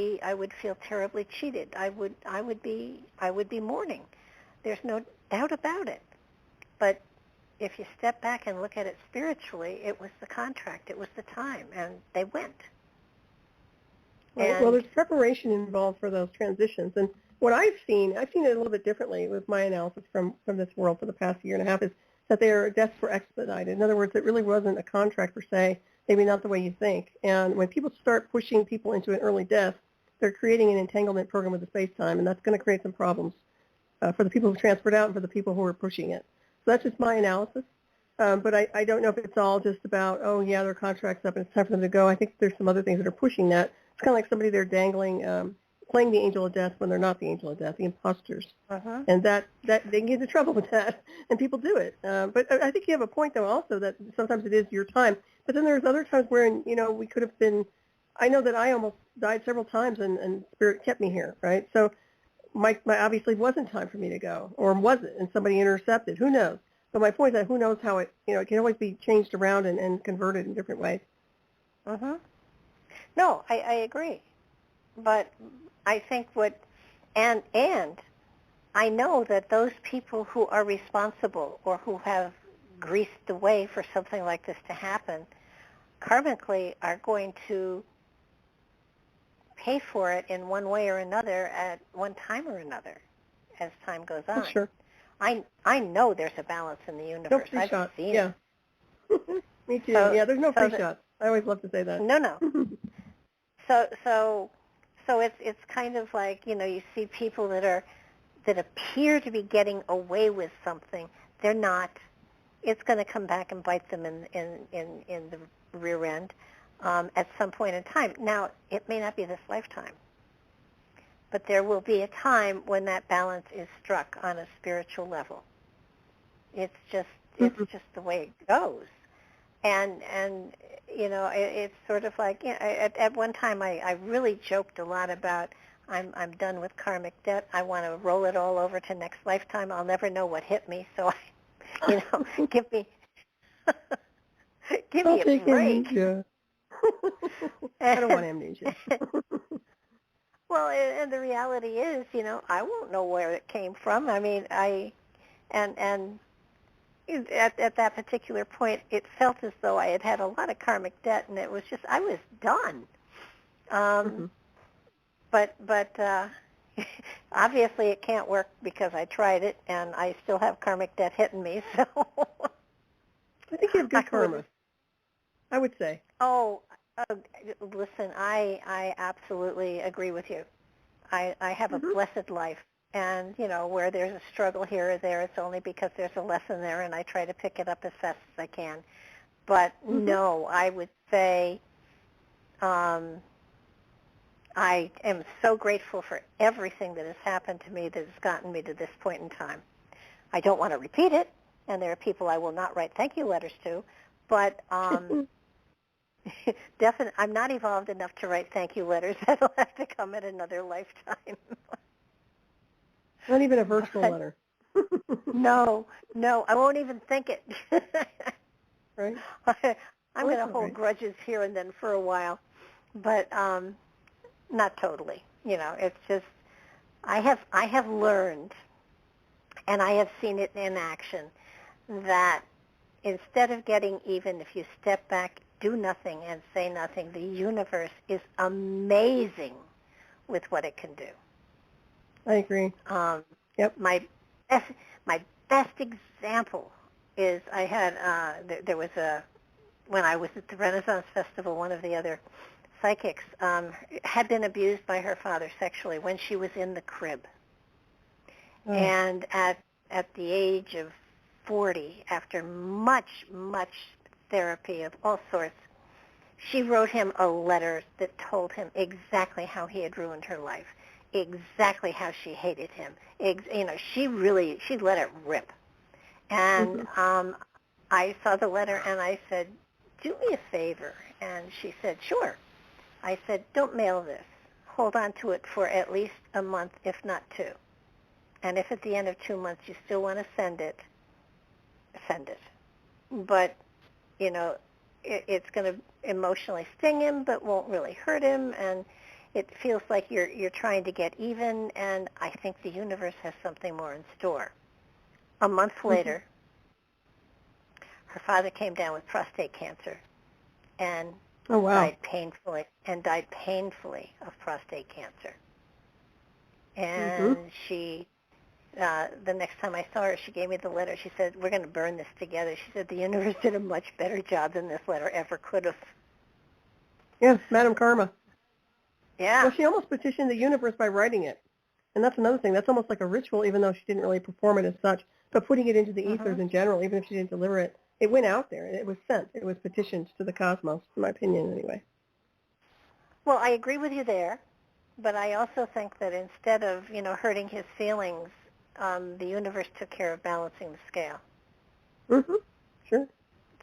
feel terribly cheated. I would be mourning. There's no doubt about it. But if you step back and look at it spiritually, it was the contract, it was the time, and they went. Well, there's preparation involved for those transitions. And what I've seen it a little bit differently with my analysis from this world for the past year and a half, is that their deaths were expedited. In other words, it really wasn't a contract per se, maybe not the way you think. And when people start pushing people into an early death, they're creating an entanglement program with the space-time, and that's going to create some problems for the people who transferred out and for the people who are pushing it. So that's just my analysis. But I don't know if it's all just about, oh, yeah, their contract's up and it's time for them to go. I think there's some other things that are pushing that. It's kind of like somebody they're dangling, playing the angel of death when they're not the angel of death, the imposters. And that they can get into trouble with that, and people do it. But I think you have a point, though, also, that sometimes it is your time. But then there's other times where, we could have been, I know that I almost died several times, and Spirit kept me here, right? So my obviously wasn't time for me to go, or was it? And somebody intercepted. Who knows? But my point is that who knows how it, it can always be changed around and converted in different ways. No, I agree. But I think and I know that those people who are responsible or who have greased the way for something like this to happen, karmically are going to pay for it in one way or another at one time or another as time goes on. Sure. I know there's a balance in the universe. No free I've shot. seen it. Me too. Yeah, there's no free shot. I always love to say that. No. So it's kind of like, you see people that appear to be getting away with something. They're not. It's going to come back and bite them in the rear end at some point in time. Now, it may not be this lifetime, but there will be a time when that balance is struck on a spiritual level. It's just the way it goes. And it's sort of like, at one time I really joked a lot about I'm done with karmic debt. I want to roll it all over to next lifetime. I'll never know what hit me, so give me a break. Amnesia. I don't want amnesia. Well, and the reality is, I won't know where it came from. I mean, at that particular point, it felt as though I had a lot of karmic debt, and it was just, I was done. But obviously it can't work because I tried it, and I still have karmic debt hitting me, so. I think you have good karma, I would say. Oh, listen, I absolutely agree with you. I have a blessed life. And, where there's a struggle here or there, it's only because there's a lesson there, and I try to pick it up as fast as I can. But no, I would say I am so grateful for everything that has happened to me that has gotten me to this point in time. I don't want to repeat it, and there are people I will not write thank you letters to, but definitely I'm not evolved enough to write thank you letters. That'll have to come at another lifetime. Not even a virtual letter. No, I won't even think it. Right? I'm going to hold grudges here and then for a while, but not totally. It's just I have learned, and I have seen it in action, that instead of getting even, if you step back, do nothing, and say nothing, the universe is amazing with what it can do. I agree. Yep. My best example is I had there was when I was at the Renaissance Festival, one of the other psychics had been abused by her father sexually when she was in the crib, and at the age of 40, after much therapy of all sorts, she wrote him a letter that told him exactly how he had ruined her life. Exactly how she hated him. She let it rip. And I saw the letter and I said, do me a favor. And she said, sure. I said, don't mail this. Hold on to it for at least a month, if not 2. And if at the end of 2 months you still want to send it, send it. But, it's going to emotionally sting him, but won't really hurt him. And it feels like you're trying to get even, and I think the universe has something more in store. A month later, her father came down with prostate cancer and died painfully of prostate cancer. And she the next time I saw her, she gave me the letter. She said, we're going to burn this together. She said, the universe did a much better job than this letter ever could have. Yeah, Madam Karma. Yeah. Well, she almost petitioned the universe by writing it. And that's another thing. That's almost like a ritual, even though she didn't really perform it as such. But putting it into the ethers in general, even if she didn't deliver it, it went out there. It was sent. It was petitioned to the cosmos, in my opinion, anyway. Well, I agree with you there. But I also think that instead of, hurting his feelings, the universe took care of balancing the scale. Mm-hmm. Sure.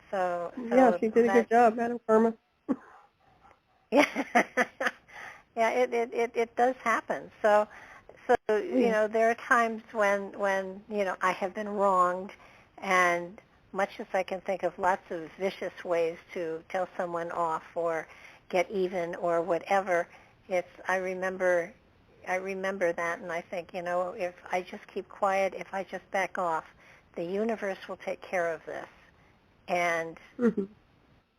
So yeah, she did a good job, Madam Karma. Yeah. Yeah, it does happen. So there are times when I have been wronged, and much as I can think of lots of vicious ways to tell someone off or get even or whatever, I remember that, and I think, if I just keep quiet, if I just back off, the universe will take care of this, and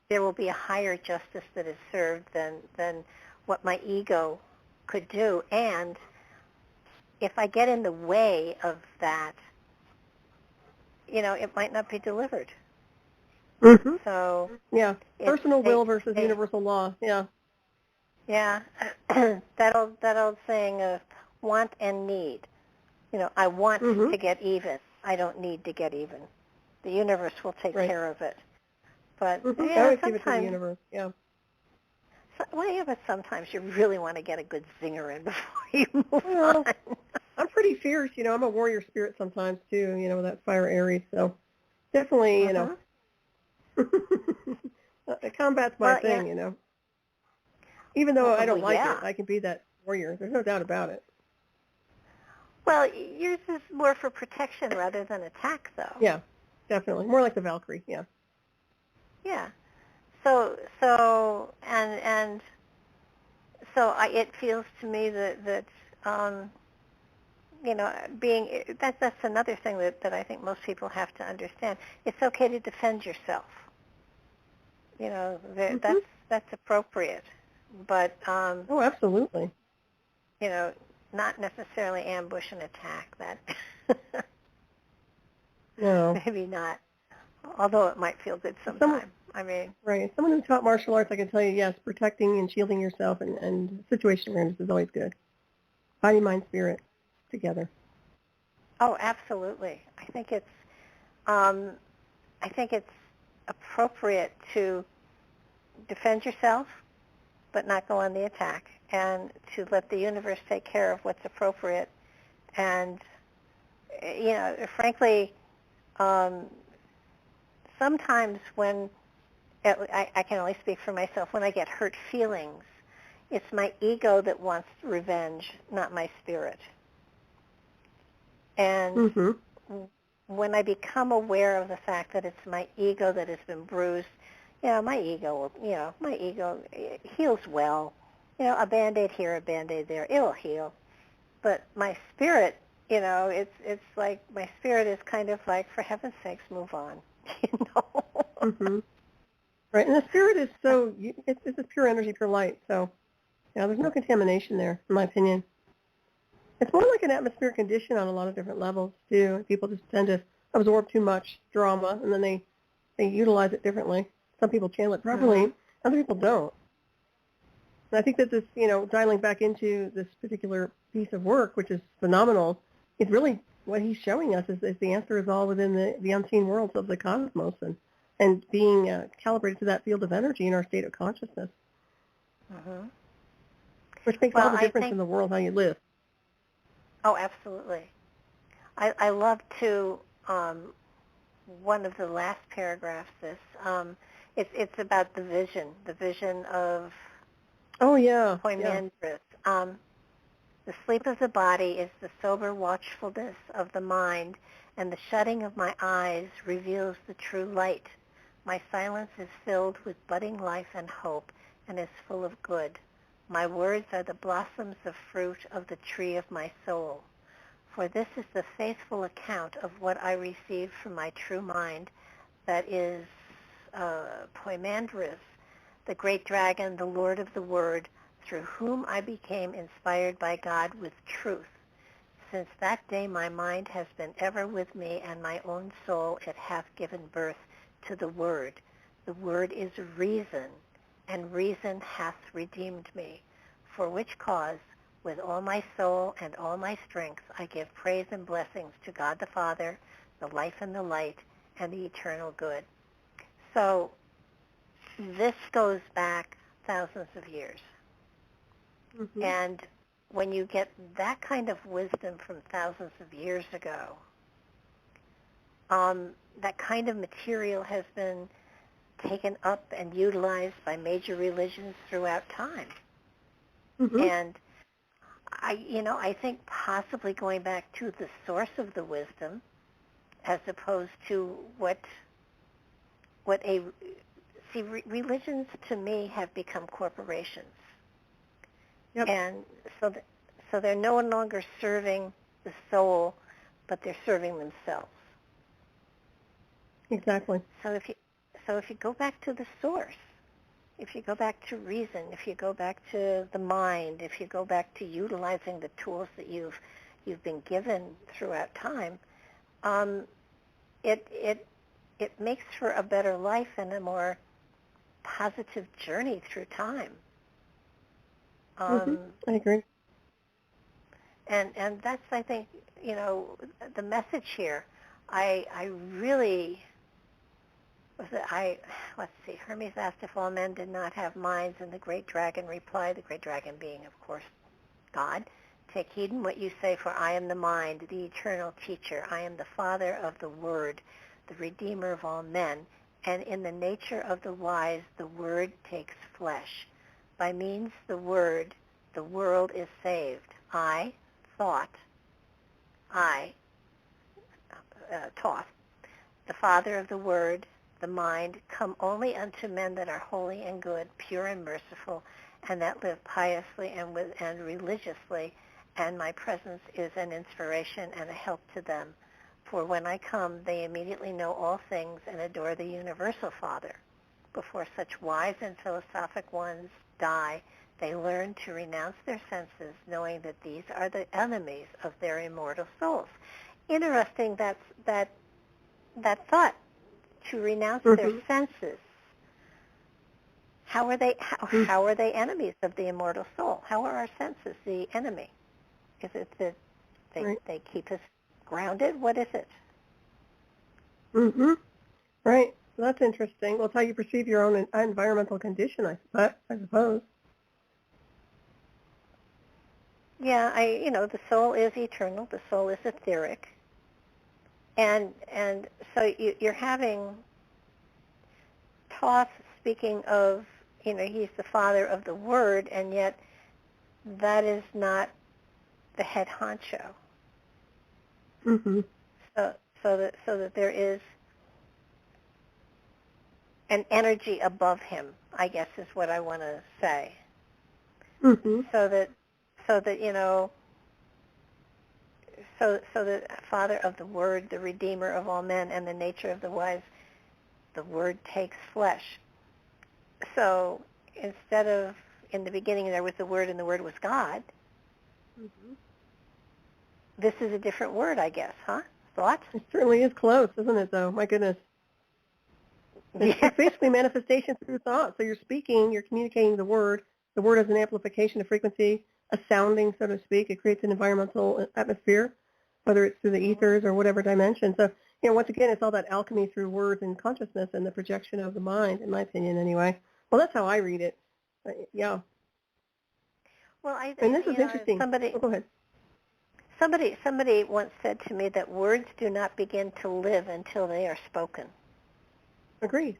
there will be a higher justice that is served than what my ego could do. And if I get in the way of that, it might not be delivered. So yeah, personal will versus universal law. Yeah. Yeah, that old saying of want and need. I want to get even. I don't need to get even. The universe will take care of it. But I would give it to the universe. Yeah. But sometimes you really want to get a good zinger in before you move on. I'm pretty fierce. I'm a warrior spirit sometimes too. With that fire Aries. So definitely, combat's my thing. Even though I don't like it, I can be that warrior. There's no doubt about it. Well, yours is more for protection rather than attack, though. Yeah, definitely. More like the Valkyrie, yeah. Yeah. So it feels to me that that's another thing that I think most people have to understand. It's okay to defend yourself. That's appropriate. But absolutely. Not necessarily ambush and attack. That no, maybe not. Although it might feel good sometimes. Right. Someone who taught martial arts, I can tell you, yes, protecting and shielding yourself and situation awareness is always good. Body, mind, spirit together. Oh, absolutely. I think it's appropriate to defend yourself, but not go on the attack, and to let the universe take care of what's appropriate. And, frankly, sometimes when, I can only speak for myself, when I get hurt feelings, it's my ego that wants revenge, not my spirit. And when I become aware of the fact that it's my ego that has been bruised, my ego heals well. A Band-Aid here, a Band-Aid there, it'll heal. But my spirit, it's like my spirit is kind of like, for heaven's sakes, move on. Right, and the spirit is it's a pure energy, pure light. So, there's no contamination there, in my opinion. It's more like an atmospheric condition on a lot of different levels too. People just tend to absorb too much drama, and then they utilize it differently. Some people channel it properly, other people don't. And I think that this, dialing back into this particular piece of work, which is phenomenal, is really what he's showing us is the answer is all within the unseen worlds of the cosmos and being calibrated to that field of energy in our state of consciousness, which makes all the difference in the world, how you live. Oh, absolutely. I love to one of the last paragraphs. It's about the vision of Poimandris. The sleep of the body is the sober watchfulness of the mind, and the shutting of my eyes reveals the true light. My silence is filled with budding life and hope, and is full of good. My words are the blossoms of fruit of the tree of my soul. For this is the faithful account of what I received from my true mind, that is Poimandris, the great dragon, the Lord of the Word, through whom I became inspired by God with truth. since that day my mind has been ever with me, and my own soul it hath given birth to the Word. The Word is reason, and reason hath redeemed me, for which cause, with all my soul and all my strength, I give praise and blessings to God the Father, the life and the light, and the eternal good. So this goes back thousands of years. Mm-hmm. And when you get that kind of wisdom from thousands of years ago, that kind of material has been taken up and utilized by major religions throughout time. Mm-hmm. And I think possibly going back to the source of the wisdom, as opposed to religions to me have become corporations. Yep. And so they're no longer serving the soul, but they're serving themselves. Exactly. So if you go back to the source, if you go back to reason, if you go back to the mind, if you go back to utilizing the tools that you've been given throughout time, it makes for a better life and a more positive journey through time. I agree. And that's, I think, the message here. Let's see, Hermes asked if all men did not have minds, and the great dragon replied, the great dragon being, of course, God, take heed in what you say, for I am the mind, the eternal teacher. I am the father of the word, the redeemer of all men, and in the nature of the wise, the word takes flesh. By means the word, the world is saved. I, Thoth, the father of the word, the mind, come only unto men that are holy and good, pure and merciful, and that live piously and religiously, and my presence is an inspiration and a help to them. For when I come, they immediately know all things and adore the universal Father. Before such wise and philosophic ones die, they learn to renounce their senses, knowing that these are the enemies of their immortal souls. Interesting that thought, to renounce their senses. How are they enemies of the immortal soul? How are our senses the enemy? Is it that they keep us grounded? What is it? Mm-hmm. Right. Well, that's interesting. Well, it's how you perceive your own environmental condition, I suppose. Yeah, the soul is eternal. The soul is etheric. And so you're having Thoth speaking of, he's the father of the word, and yet that is not the head honcho. Mm-hmm. So that there is an energy above him, I guess is what I want to say. Mm-hmm. So that the Father of the Word, the Redeemer of all men, and the nature of the wise, the Word takes flesh. So instead of, in the beginning there was the Word and the Word was God, this is a different word, I guess, huh? Thoughts? It certainly is close, isn't it, though? My goodness. It's basically manifestation through thought. So you're speaking, you're communicating the word. The word is an amplification of frequency, a sounding, so to speak. It creates an environmental atmosphere, whether it's through the ethers or whatever dimension. So, once again, it's all that alchemy through words and consciousness and the projection of the mind, in my opinion, anyway. Well, that's how I read it. Yeah. Well, and this is interesting. Go ahead. Somebody once said to me that words do not begin to live until they are spoken. Agreed.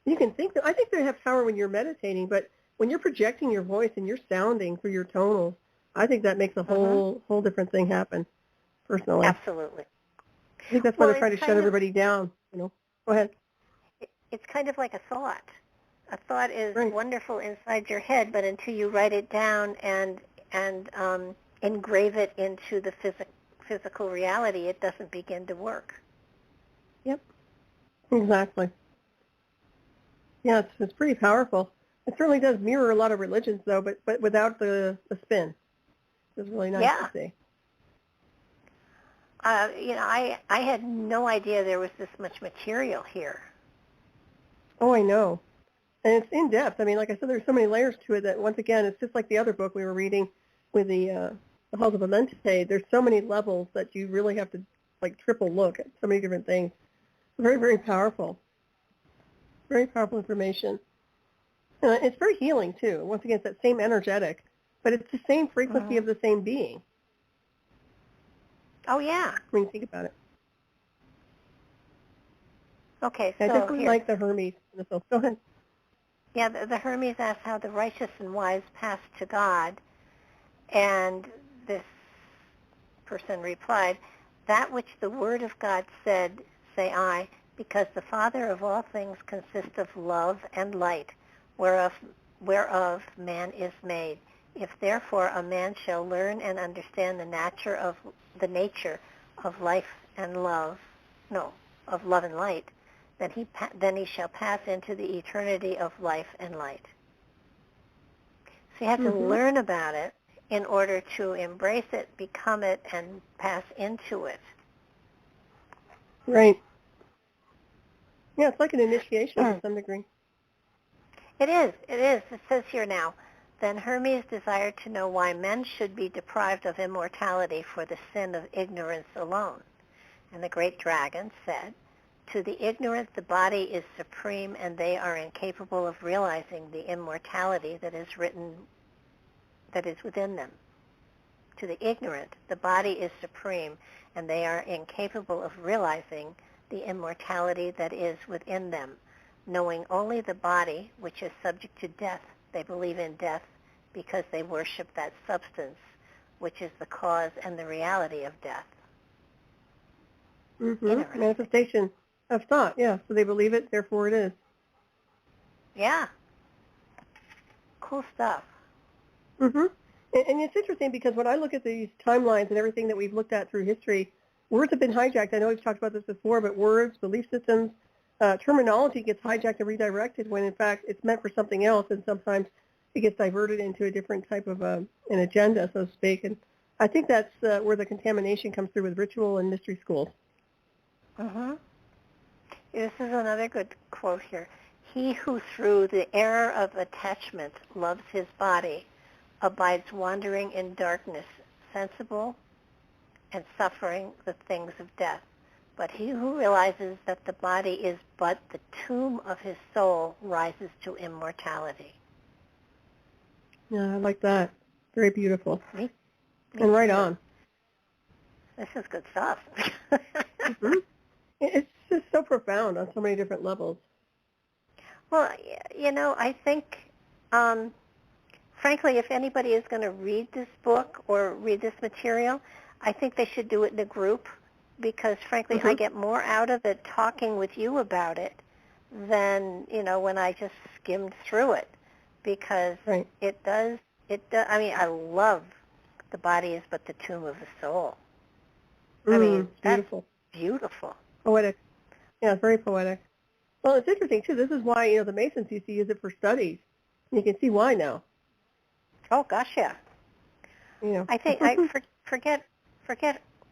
You can think that. I think they have power when you're meditating, but when you're projecting your voice and you're sounding through your tonals, I think that makes a whole different thing happen, personally. Absolutely. I think that's why they're trying to shut everybody down, Go ahead. It's kind of like a thought. A thought is wonderful inside your head, but until you write it down and engrave it into the physical reality, it doesn't begin to work. Yep. Exactly. Yeah, it's pretty powerful. It certainly does mirror a lot of religions, though, but without the spin. It's really nice to see. I had no idea there was this much material here. Oh, I know. And it's in depth. I mean, like I said, there's so many layers to it that, once again, it's just like the other book we were reading with the Halls of Amente. There's so many levels that you really have to, like, triple look at so many different things. Very, very powerful. Very powerful information. It's very healing, too. Once again, it's that same energetic, but it's the same frequency of the same being. Oh, yeah. When you think about it. Okay, I so definitely here. like the Hermes. Go ahead. Yeah, the Hermes asks how the righteous and wise pass to God, and this person replied, that which the Word of God said, say I, because the Father of all things consists of love and light, whereof man is made. If therefore a man shall learn and understand the nature of life and love, of love and light, then he shall pass into the eternity of life and light. So you have to learn about it in order to embrace it, become it, and pass into it. Right. Yeah, it's like an initiation to some degree. It is. It says here now, then Hermes desired to know why men should be deprived of immortality for the sin of ignorance alone. And the great dragon said, to the ignorant the body is supreme, and they are incapable of realizing the immortality that is within them. To the ignorant, the body is supreme, and they are incapable of realizing the immortality that is within them. Knowing only the body, which is subject to death, they believe in death because they worship that substance, which is the cause and the reality of death. Manifestation of thought, yeah. So they believe it, therefore it is. Yeah. Cool stuff. And it's interesting because when I look at these timelines and everything that we've looked at through history, words have been hijacked. I know we've talked about this before, but words, belief systems, terminology gets hijacked and redirected when, in fact, it's meant for something else, and sometimes it gets diverted into a different type of an agenda, so to speak. And I think that's where the contamination comes through with ritual and mystery schools. This is another good quote here. He who through the error of attachment loves his body abides wandering in darkness, sensible and suffering the things of death. But he who realizes that the body is but the tomb of his soul rises to immortality. Yeah, I like that. Very beautiful. Me and right too. on. This is good stuff. It's just so profound on so many different levels. Well, I think, frankly, if anybody is going to read this book or read this material, I think they should do it in a group because, frankly, I get more out of it talking with you about it than, when I just skimmed through it because it does, I mean, I love the body is but the tomb of the soul. I mean, that's beautiful. Poetic. Yeah, it's very poetic. Well, it's interesting, too. This is why, the Masons used to use it for studies. You can see why now. Oh, gosh, yeah. I think, I forget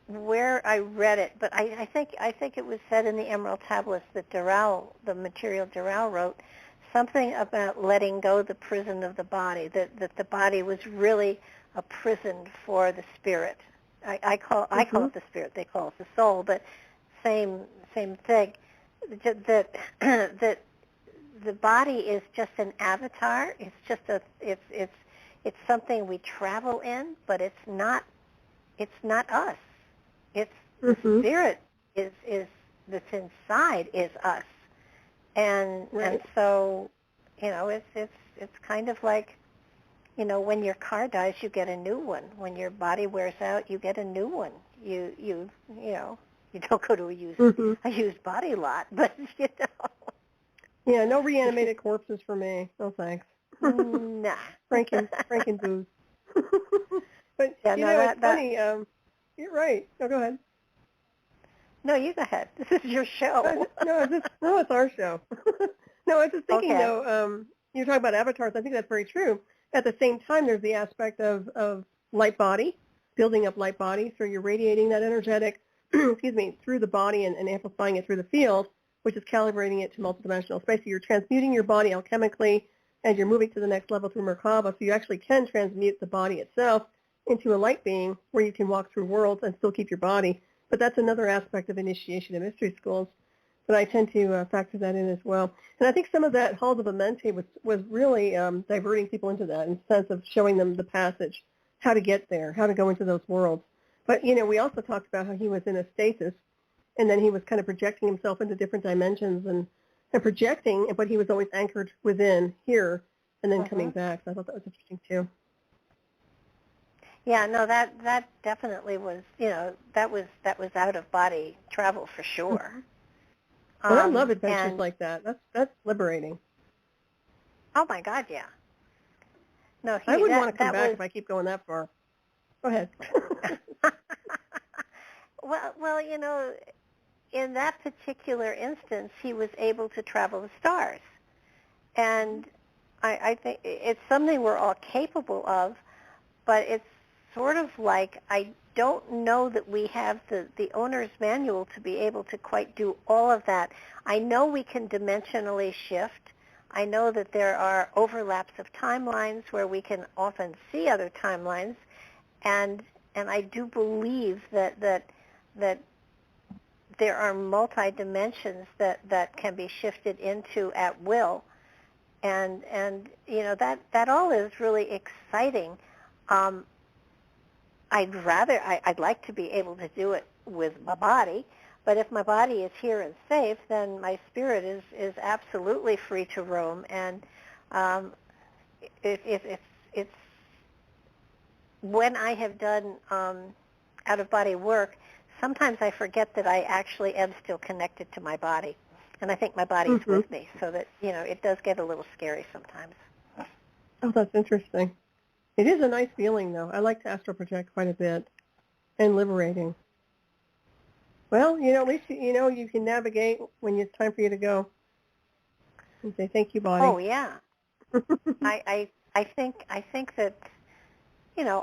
where I read it, but I think it was said in the Emerald Tablets that the material Doral wrote, something about letting go the prison of the body, that the body was really a prison for the spirit. I call it the spirit, they call it the soul, but same thing. That the body is just an avatar. It's just it's something we travel in, but it's not us. It's the spirit is that's inside is us, and so it's kind of like when your car dies, you get a new one. When your body wears out, you get a new one. You don't go to a used body lot, but Yeah, no reanimated corpses for me. No thanks. Nah. Franken booze. But yeah, it's funny. You're right. No, go ahead. No, you go ahead. This is your show. No, it's our show. No, I was just thinking though. You're talking about avatars. I think that's very true. At the same time, there's the aspect of light body, building up light body, so you're radiating that energetic excuse me, through the body and amplifying it through the field, which is calibrating it to multidimensional space. So you're transmuting your body alchemically as you're moving to the next level through Merkaba, so you actually can transmute the body itself into a light being where you can walk through worlds and still keep your body. But that's another aspect of initiation in mystery schools. But I tend to factor that in as well. And I think some of that Halls of Amente was really diverting people into that in the sense of showing them the passage, how to get there, how to go into those worlds. But, we also talked about how he was in a stasis, and then he was kind of projecting himself into different dimensions and projecting, but he was always anchored within here and then coming back. So I thought that was interesting, too. Yeah, no, that definitely was, that was out-of-body travel for sure. Well, I love adventures like that. That's liberating. Oh my God, yeah. No, I wouldn't want to come back if I keep going that far. Go ahead. well, in that particular instance, he was able to travel the stars, and I think it's something we're all capable of, but it's sort of like I don't know that we have the owner's manual to be able to quite do all of that. I know we can dimensionally shift. I know that there are overlaps of timelines where we can often see other timelines, and I do believe that there are multi-dimensions that can be shifted into at will, and that all is really exciting. I'd like to be able to do it with my body, but if my body is here and safe, then my spirit is absolutely free to roam. And it's when I have done out-of-body work, sometimes I forget that I actually am still connected to my body, and I think my body's with me, so that it does get a little scary sometimes. Oh, that's interesting. It is a nice feeling, though. I like to astral project quite a bit, and liberating. Well, at least you can navigate when it's time for you to go. And say thank you, body. Oh yeah. I think that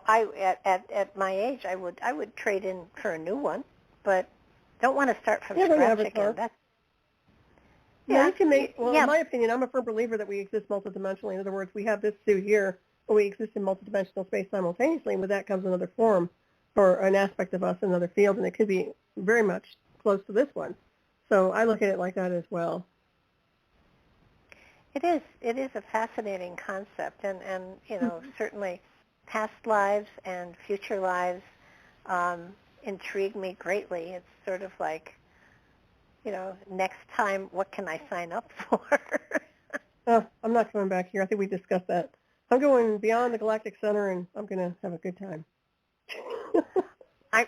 I at my age I would trade in for a new one, but don't want to start from scratch again. You can make. Well, in my opinion, I'm a firm believer that we exist multidimensionally. In other words, we have this suit here, but we exist in multidimensional space simultaneously, and with that comes another form or an aspect of us in another field, and it could be very much close to this one. So I look at it like that as well. It is a fascinating concept, and certainly past lives and future lives intrigue me greatly. It's sort of like, next time, what can I sign up for? Oh, I'm not coming back here. I think we discussed that. I'm going beyond the Galactic Center, and I'm going to have a good time.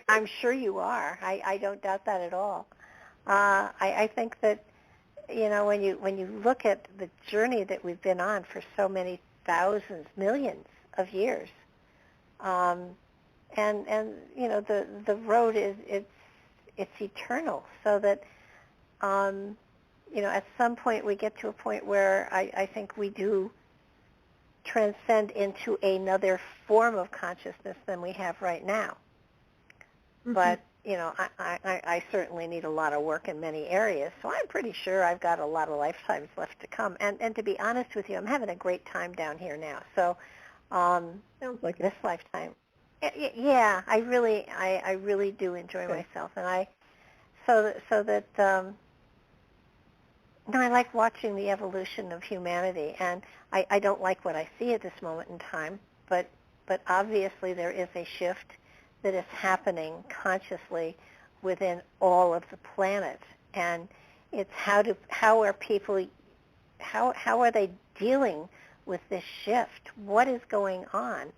I'm sure you are. I don't doubt that at all. I think that, when you look at the journey that we've been on for so many thousands, millions of years, and the road it's eternal. So that at some point we get to a point where I think we do transcend into another form of consciousness than we have right now. But, I certainly need a lot of work in many areas, so I'm pretty sure I've got a lot of lifetimes left to come. And to be honest with you, I'm having a great time down here now. So sounds like this lifetime. Yeah, I really do enjoy myself. And I like watching the evolution of humanity, and I don't like what I see at this moment in time, but obviously there is a shift that is happening consciously within all of the planet, and it's how are they dealing with this shift? What is going on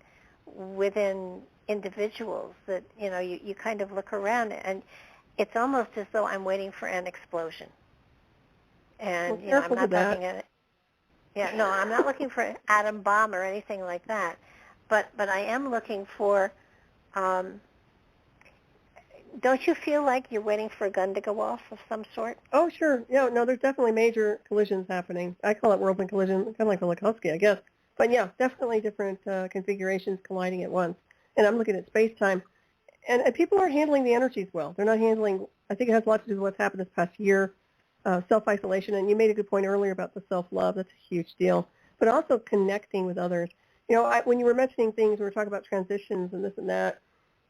within individuals that you kind of look around, and it's almost as though I'm waiting for an explosion. And I'm not talking I'm not looking for an atom bomb or anything like that, but I am looking for. Don't you feel like you're waiting for a gun to go off of some sort? Oh, sure. No, there's definitely major collisions happening. I call it whirlwind collision, kind of like Velikovsky, I guess. But yeah, definitely different configurations colliding at once. And I'm looking at space-time. And people are handling the energies well. They're not handling, I think it has a lot to do with what's happened this past year, self-isolation. And you made a good point earlier about the self-love. That's a huge deal. But also connecting with others. You know, when you were mentioning things, we were talking about transitions and this and that,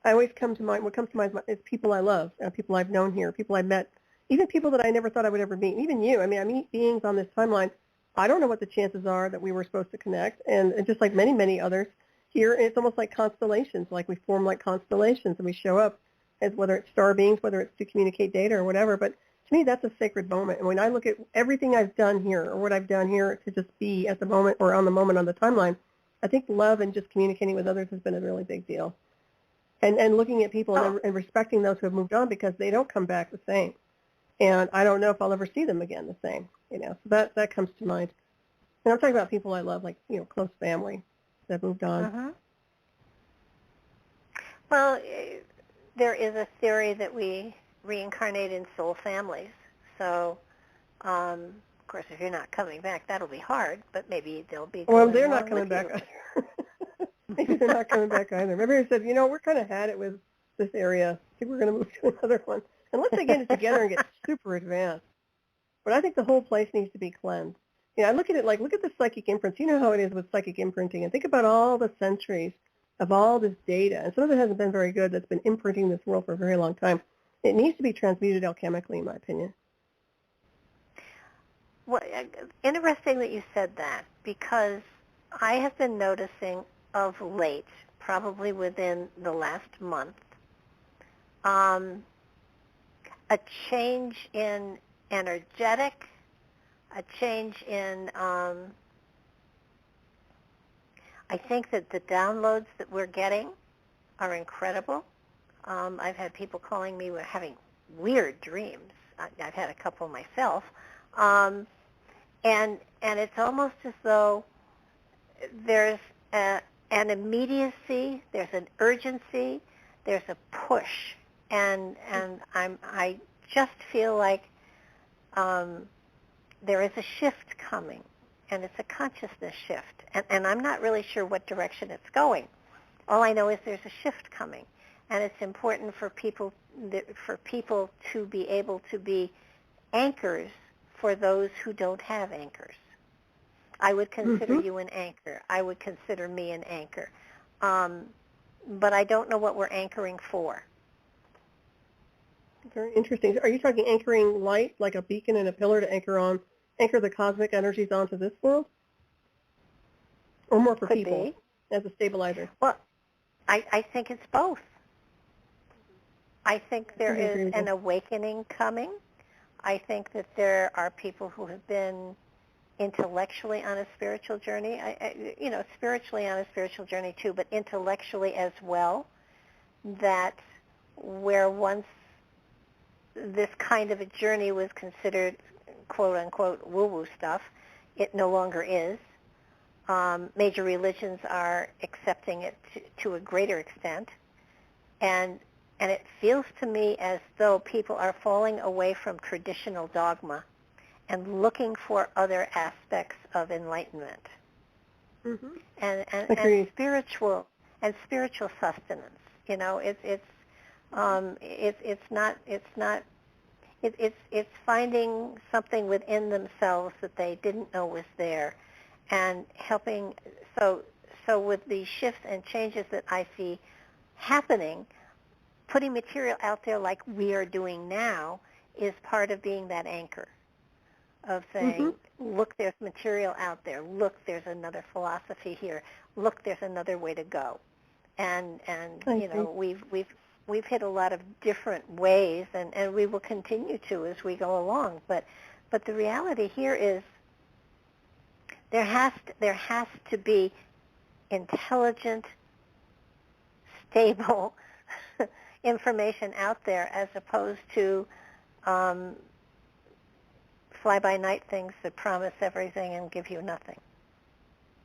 I always come to mind, what comes to mind is people I love, people I've known here, people I met, even people that I never thought I would ever meet, even you. I mean, I meet beings on this timeline. I don't know what the chances are that we were supposed to connect. And just like many, many others, here it's almost like constellations, like we form like constellations and we show up as whether it's star beings, whether it's to communicate data or whatever. But to me, that's a sacred moment. And when I look at everything I've done here or what I've done here to just be at the moment or on the moment on the timeline, I think love and just communicating with others has been a really big deal. And looking at people and respecting those who have moved on because they don't come back the same. And I don't know if I'll ever see them again the same, you know. So that comes to mind. And I'm talking about people I love, like, you know, close family that moved on. Mm-hmm. Well, there is a theory that we reincarnate in soul families. So, of course, if you're not coming back, that'll be hard, but maybe they'll be Well, they're not coming back either. Maybe they're not coming back either. Maybe I said, you know, we're kind of had it with this area. I think we're going to move to another one. Unless they get it together and get super advanced. But I think the whole place needs to be cleansed. You know, I look at it like, look at the psychic imprints. You know how it is with psychic imprinting. And think about all the centuries of all this data. And some of it hasn't been very good that's been imprinting this world for a very long time. It needs to be transmuted alchemically, in my opinion. Well, interesting that you said that, because I have been noticing of late, probably within the last month, a change in energetic, a change in, I think that the downloads that we're getting are incredible. I've had people calling me, we're having weird dreams. I've had a couple myself. And it's almost as though there's an immediacy, there's an urgency, there's a push, and I just feel like there is a shift coming, and it's a consciousness shift, and I'm not really sure what direction it's going. All I know is there's a shift coming, and it's important for people to be able to be anchors for those who don't have anchors. I would consider you an anchor. I would consider me an anchor. But I don't know what we're anchoring for. Very interesting. Are you talking anchoring light, like a beacon and a pillar to anchor the cosmic energies onto this world? Or more for Could people be. As a stabilizer? Well, I think it's both. I think there is an awakening coming. I think that there are people who have been intellectually on a spiritual journey, spiritually on a spiritual journey too, but intellectually as well, that where once this kind of a journey was considered quote-unquote woo-woo stuff, it no longer is. Major religions are accepting it to a greater extent, and it feels to me as though people are falling away from traditional dogma and looking for other aspects of enlightenment, and spiritual sustenance. You know, it's finding something within themselves that they didn't know was there, and helping. So with the shifts and changes that I see happening, putting material out there like we are doing now is part of being that anchor, of saying, look, there's material out there. Look, there's another philosophy here. Look, there's another way to go. And you know, we've hit a lot of different ways, and we will continue to as we go along. But the reality here is there has to be intelligent, stable information out there, as opposed to fly-by-night things that promise everything and give you nothing.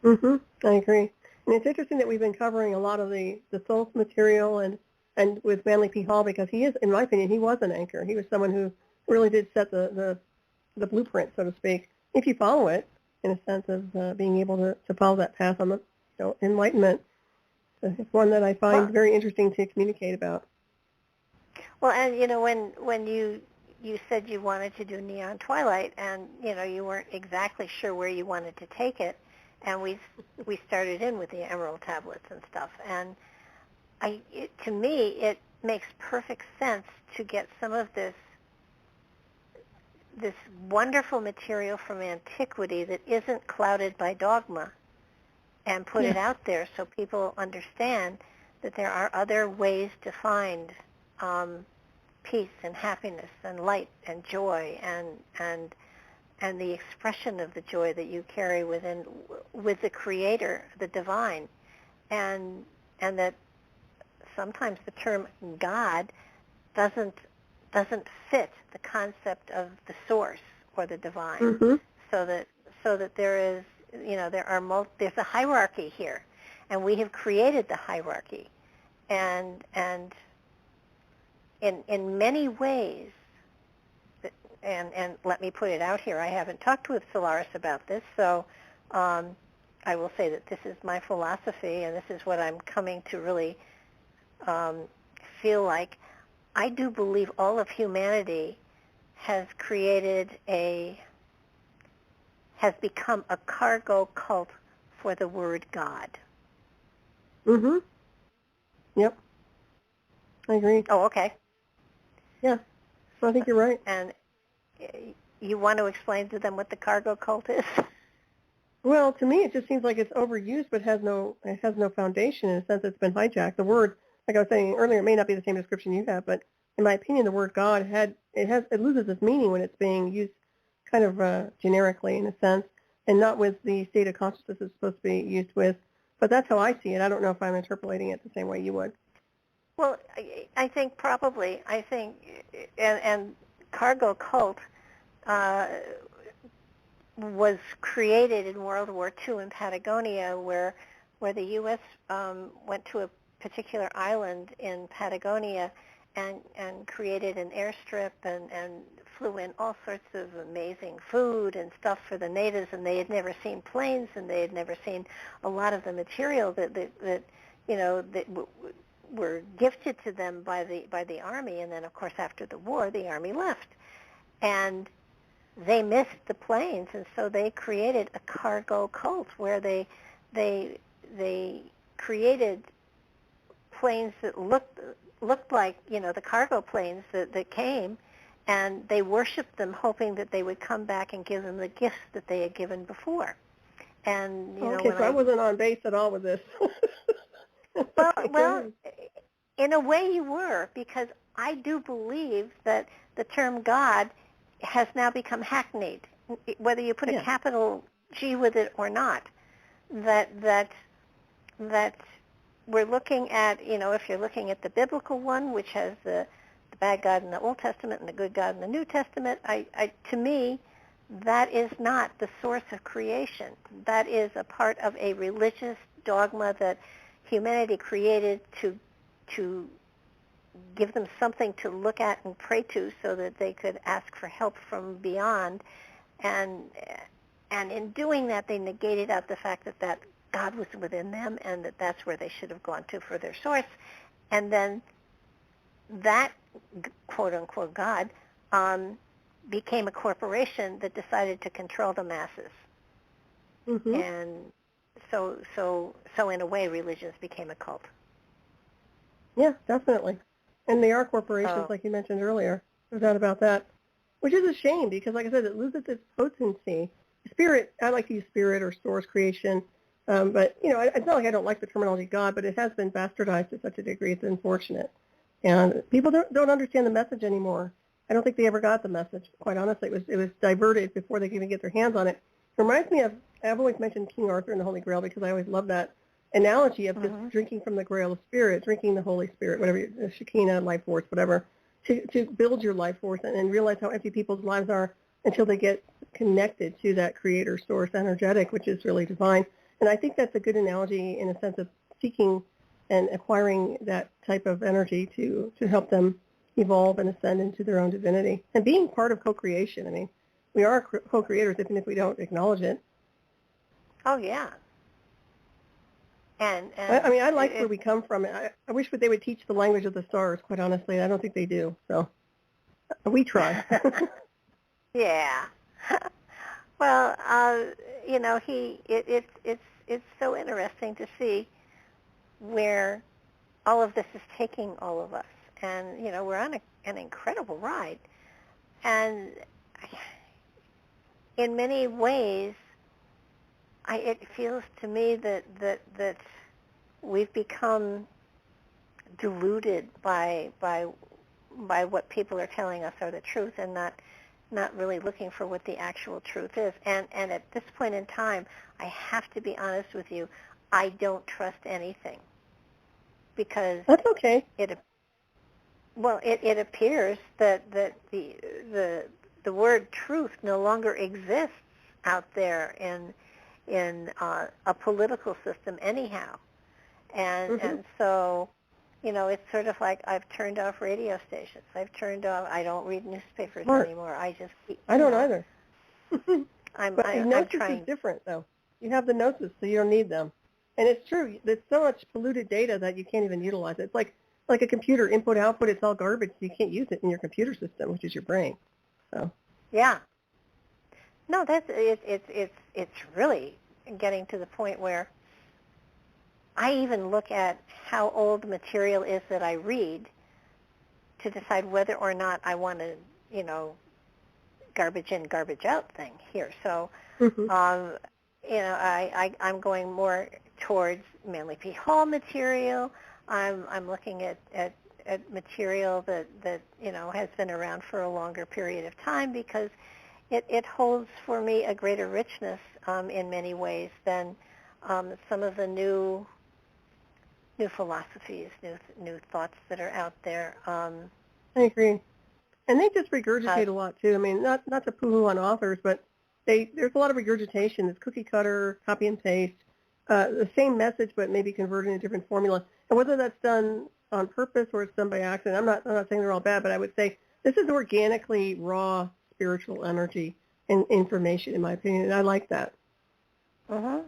I agree. And it's interesting that we've been covering a lot of the soul material and with Manly P. Hall, because he is, in my opinion, he was an anchor. He was someone who really did set the blueprint, so to speak, if you follow it, in a sense of being able to follow that path on the enlightenment. So it's one that I find very interesting to communicate about. Well, and when you said you wanted to do Neon Twilight, and you weren't exactly sure where you wanted to take it, and we started in with the emerald tablets and stuff, and to me it makes perfect sense to get some of this wonderful material from antiquity that isn't clouded by dogma, and put it out there so people understand that there are other ways to find peace and happiness and light and joy and the expression of the joy that you carry with the Creator, the divine, and that sometimes the term God doesn't fit the concept of the source or the divine. Mm-hmm. So that there is there's a hierarchy here, and we have created the hierarchy, and in many ways, and let me put it out here, I haven't talked with Solaris about this, so I will say that this is my philosophy, and this is what I'm coming to really feel like. I do believe all of humanity has become a cargo cult for the word God. Mm-hmm. Yep. I agree. Oh, okay. Yeah. So I think you're right. And you want to explain to them what the cargo cult is? Well, to me, it just seems like it's overused, but it has no foundation in a sense. It's been hijacked. The word, like I was saying earlier, it may not be the same description you have, but in my opinion, the word God it loses its meaning when it's being used kind of generically in a sense, and not with the state of consciousness it's supposed to be used with. But that's how I see it. I don't know if I'm interpolating it the same way you would. Well, I think probably. I think, and cargo cult was created in World War II in Patagonia, where the U.S. Went to a particular island in Patagonia and created an airstrip and flew in all sorts of amazing food and stuff for the natives, and they had never seen planes, and they had never seen a lot of the material that were gifted to them by the Army. And then, of course, after the war, the Army left, and they missed the planes, and so they created a cargo cult where they created planes that looked like the cargo planes that came, and they worshipped them, hoping that they would come back and give them the gifts that they had given before. And okay, so I wasn't on base at all with this. Well, in a way you were, because I do believe that the term God has now become hackneyed, whether you put a capital G with it or not. That we're looking at, if you're looking at the biblical one, which has the bad God in the Old Testament and the good God in the New Testament, to me, that is not the source of creation. That is a part of a religious dogma that humanity created to give them something to look at and pray to, so that they could ask for help from beyond. And in doing that, they negated out the fact that God was within them, and that's where they should have gone to for their source. And then that quote-unquote God became a corporation that decided to control the masses. Mm-hmm. And so in a way, religions became a cult. Yeah, definitely. And they are corporations, like you mentioned earlier. No doubt about that. Which is a shame, because, like I said, it loses its potency. Spirit, I like to use spirit or source creation, but, it's not like I don't like the terminology God, but it has been bastardized to such a degree, it's unfortunate. And people don't understand the message anymore. I don't think they ever got the message, quite honestly. It was diverted before they could even get their hands on it. It reminds me of, I've always mentioned King Arthur and the Holy Grail, because I always love that analogy of just drinking from the Grail of Spirit, drinking the Holy Spirit, whatever, the Shekinah, life force, whatever, to build your life force and realize how empty people's lives are until they get connected to that creator source energetic, which is really divine. And I think that's a good analogy in a sense of seeking and acquiring that type of energy to help them evolve and ascend into their own divinity. And being part of co-creation. I mean, we are co-creators even if we don't acknowledge it. Oh, yeah. And I mean, I like where we come from. I wish that they would teach the language of the stars, quite honestly. I don't think they do. So we try. Yeah. Well, it's so interesting to see where all of this is taking all of us. And, we're on an incredible ride. And in many ways, it feels to me that we've become deluded by what people are telling us are the truth, and not really looking for what the actual truth is. And at this point in time, I have to be honest with you, I don't trust anything, because that's okay. It appears that the word truth no longer exists out there in a political system anyhow, and so it's sort of like I've turned off radio stations. I don't read newspapers anymore. I don't either. I'm Gnosis trying. is different though. You have the Gnosis, so you don't need them. And it's true. There's so much polluted data that you can't even utilize it. It's like a computer input output. It's all garbage. So you can't use it in your computer system, which is your brain. So. Yeah. No, it's really getting to the point where I even look at how old material is that I read to decide whether or not I want to, garbage in, garbage out thing here. So, I'm going more towards Manly P. Hall material. I'm looking at material that has been around for a longer period of time, because it holds for me a greater richness in many ways than some of the new philosophies, new thoughts that are out there. I agree. And they just regurgitate a lot too. I mean, not to poo-hoo on authors, but there's a lot of regurgitation. It's cookie cutter, copy and paste, the same message but maybe converted in a different formula. And whether that's done on purpose or it's done by accident, I'm not saying they're all bad, but I would say this is organically raw spiritual energy and information, in my opinion, and I like that. Well,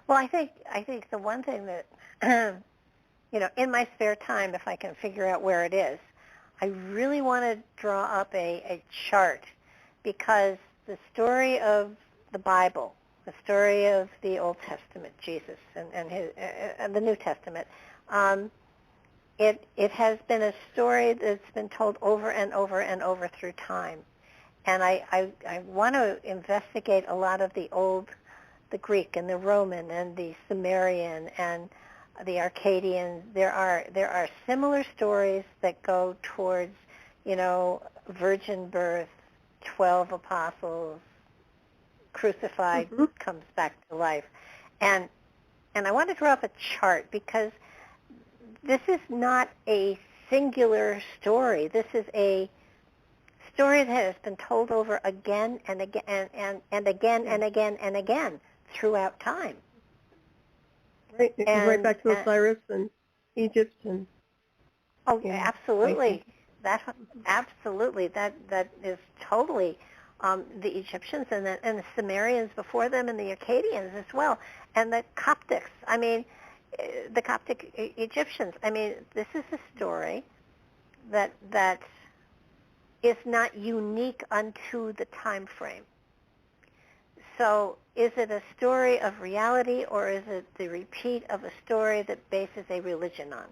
I think the one thing that in my spare time, if I can figure out where it is, I really want to draw up a chart, because the story of the Bible, the story of the Old Testament, Jesus, and the New Testament, it has been a story that's been told over and over and over through time. And I want to investigate a lot of the Greek and the Roman and the Sumerian and the Akkadian. There are similar stories that go towards, virgin birth, 12 apostles, crucified, comes back to life. And I want to draw up a chart, because this is not a singular story. This is a story that has been told over again and again and again and again and again throughout time. Right, right back to Osiris and Egypt and. Oh, yeah, absolutely. That is totally the Egyptians and the Sumerians before them and the Akkadians as well, and the Coptics. I mean, the Coptic Egyptians. I mean, this is a story that is not unique unto the time frame. So is it a story of reality, or is it the repeat of a story that bases a religion on?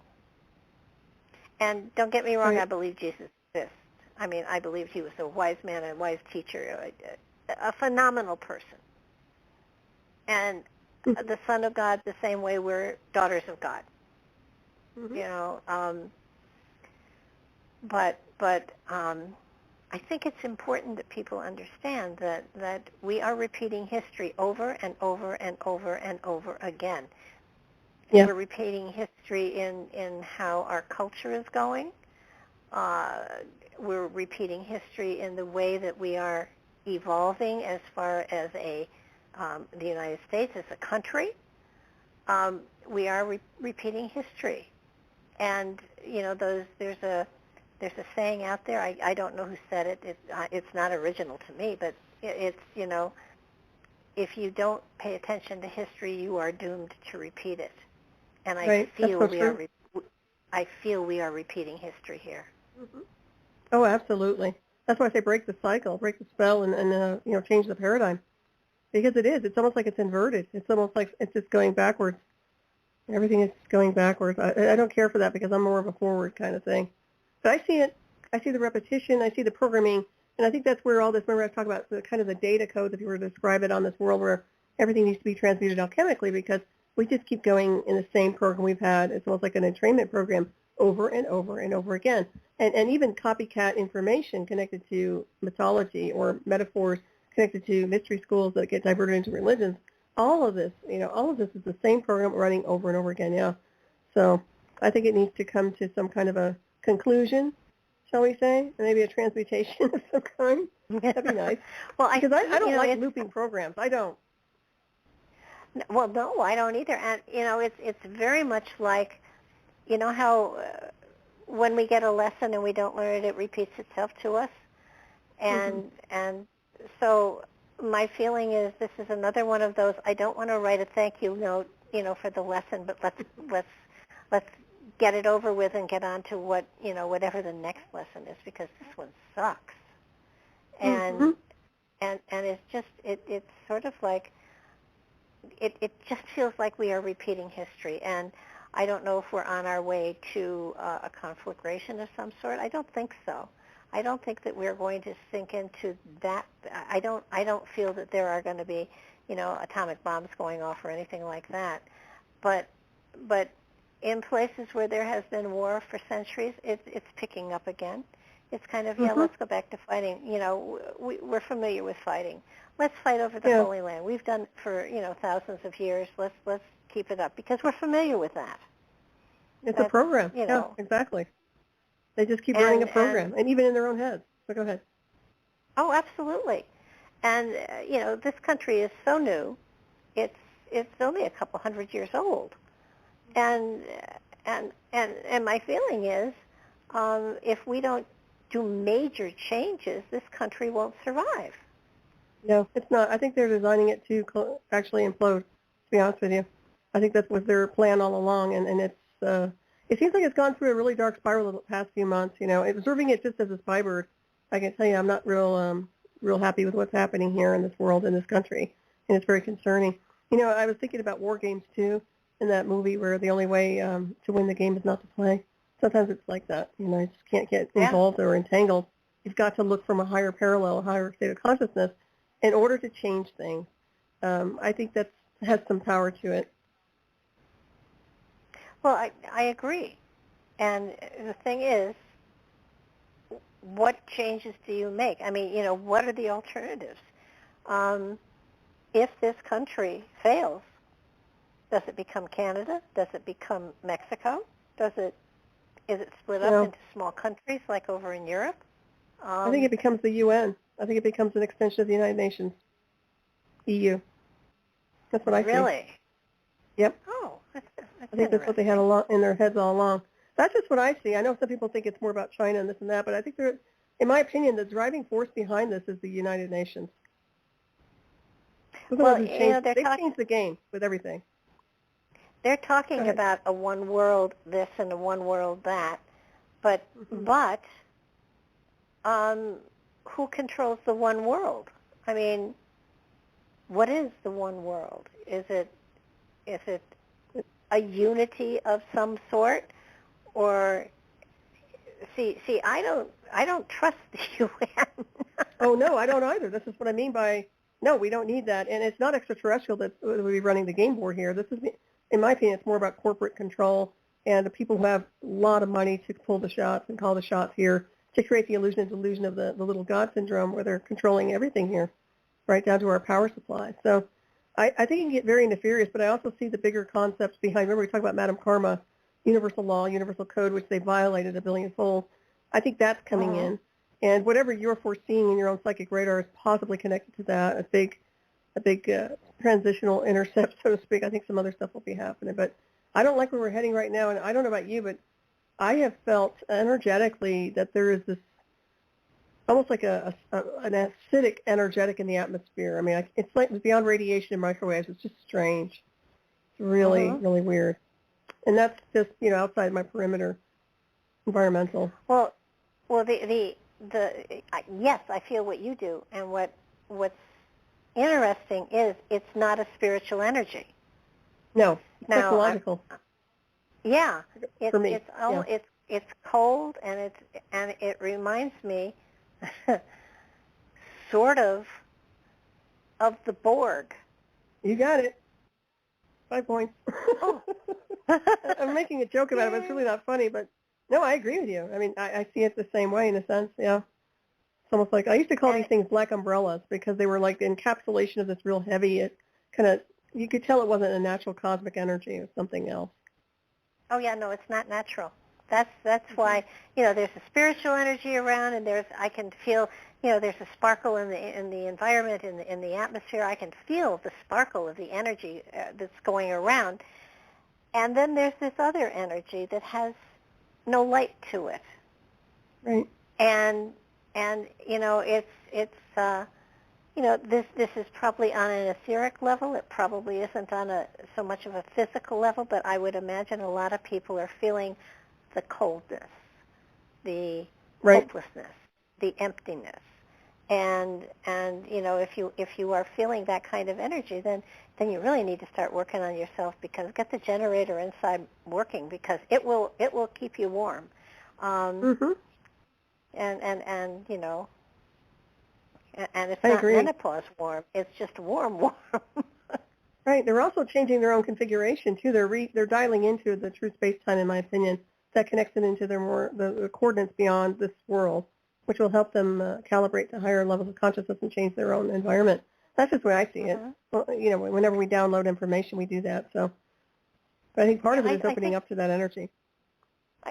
And don't get me wrong, I believe Jesus exists. I mean, I believe he was a wise man and a wise teacher, a phenomenal person. And the Son of God, the same way we're daughters of God. But I think it's important that people understand that we are repeating history over and over and over and over again. Yeah. We're repeating history in how our culture is going. We're repeating history in the way that we are evolving as far as the United States as a country. We are repeating history. And, there's a saying out there, I don't know who said it, it's not original to me, but it's, if you don't pay attention to history, you are doomed to repeat it. And I Right. feel That's so we true. I feel we are repeating history here. Mm-hmm. Oh, absolutely. That's why I say break the cycle, break the spell, and change the paradigm. Because it is. It's almost like it's inverted. It's almost like it's just going backwards. Everything is going backwards. I don't care for that because I'm more of a forward kind of thing. But I see it. I see the repetition. I see the programming. And I think that's where all this, remember I was talking about the kind of the data codes, if you were to describe it on this world where everything needs to be transmuted alchemically because we just keep going in the same program we've had. It's almost like an entrainment program over and over and over again. And even copycat information connected to mythology or metaphors connected to mystery schools that get diverted into religions. All of this is the same program running over and over again, yeah. So I think it needs to come to some kind of a conclusion, shall we say, maybe a transmutation of some kind. That'd be nice. Well, because I don't like looping programs. I don't. Well, no, I don't either. And, it's very much like, how when we get a lesson and we don't learn it, it repeats itself to us. And so my feeling is this is another one of those, I don't want to write a thank you note, for the lesson, but let's get it over with and get on to whatever the next lesson is, because this one sucks. And and it's just it's sort of like it just feels like we are repeating history, and I don't know if we're on our way to a conflagration of some sort. I don't think so. I don't think that we're going to sink into that. I don't feel that there are going to be, atomic bombs going off or anything like that. But in places where there has been war for centuries, it's picking up again. It's kind of, let's go back to fighting. We're familiar with fighting. Let's fight over the Holy Land. We've done it for, thousands of years. Let's keep it up because we're familiar with that. It's a program. Yeah, exactly. They just keep running a program, and even in their own heads. So go ahead. Oh, absolutely. And, this country is so new. It's only a couple hundred years old. And my feeling is if we don't do major changes, this country won't survive. No, it's not. I think they're designing it to actually implode, to be honest with you. I think that was their plan all along, and it's it seems like it's gone through a really dark spiral the past few months. Observing it just as a spy bird, I can tell you I'm not real happy with what's happening here in this world, in this country, and it's very concerning. I was thinking about war games too, in that movie where the only way to win the game is not to play. Sometimes it's like that. You just can't get involved or entangled. You've got to look from a higher parallel, a higher state of consciousness in order to change things. I think that has some power to it. Well, I agree. And the thing is, what changes do you make? I mean, what are the alternatives? If this country fails, does it become Canada? Does it become Mexico? Is it split up into small countries like over in Europe? I think it becomes the UN. I think it becomes an extension of the United Nations, EU. That's what I think. Really? Yep. Oh, I think that's what they had in their heads all along. That's just what I see. I know some people think it's more about China and this and that, but I think in my opinion, the driving force behind this is the United Nations. Well, they've changed the game with everything. They're talking about a one world this and a one world that, but who controls the one world? I mean, what is the one world? Is it a unity of some sort, or see? I don't trust the UN. Oh no, I don't either. This is what I mean by no. We don't need that, and it's not extraterrestrial that would be running the game board here. This is, in my opinion, it's more about corporate control and the people who have a lot of money to pull the shots and call the shots here to create the illusion and delusion of the little god syndrome, where they're controlling everything here, right down to our power supply. So I think it can get very nefarious, but I also see the bigger concepts behind. Remember, we talked about Madame Karma, universal law, universal code, which they violated a billion-fold. I think that's coming in. And whatever you're foreseeing in your own psychic radar is possibly connected to that, a big transitional intercept, so to speak. I think some other stuff will be happening. But I don't like where we're heading right now, and I don't know about you, but I have felt energetically that there is this almost like an acidic energetic in the atmosphere. I mean, it's like beyond radiation and microwaves. It's just strange. It's really, really weird. And that's just, outside my perimeter, environmental. Well, yes, I feel what you do, and what's interesting is it's not a spiritual energy. No, it's now, psychological. Yeah, for me. It's cold, and it reminds me sort of the Borg. You got it. 5 points. Oh. I'm making a joke about it, but it's really not funny. But no, I agree with you. I mean, I see it the same way in a sense. Yeah, it's almost like I used to call these things black umbrellas because they were like the encapsulation of this real heavy. It kind of, you could tell it wasn't a natural cosmic energy. It was something else. Oh yeah, no, it's not natural. That's why there's a spiritual energy around, and I can feel there's a sparkle in the environment, in the atmosphere. I can feel the sparkle of the energy that's going around, and then there's this other energy that has no light to it. Right. And this is probably on an etheric level. It probably isn't on so much of a physical level, but I would imagine a lot of people are feeling the coldness, the hopelessness, the emptiness. And if you are feeling that kind of energy, then you really need to start working on yourself, because get the generator inside working, because it will keep you warm. And it's not menopause warm. It's just warm. Right. They're also changing their own configuration too. They're dialing into the true space-time, in my opinion, that connects it into the coordinates beyond this world, which will help them calibrate to higher levels of consciousness and change their own environment. That's just the way I see it. Well, whenever we download information, we do that. So, but I think part of it is opening up to that energy.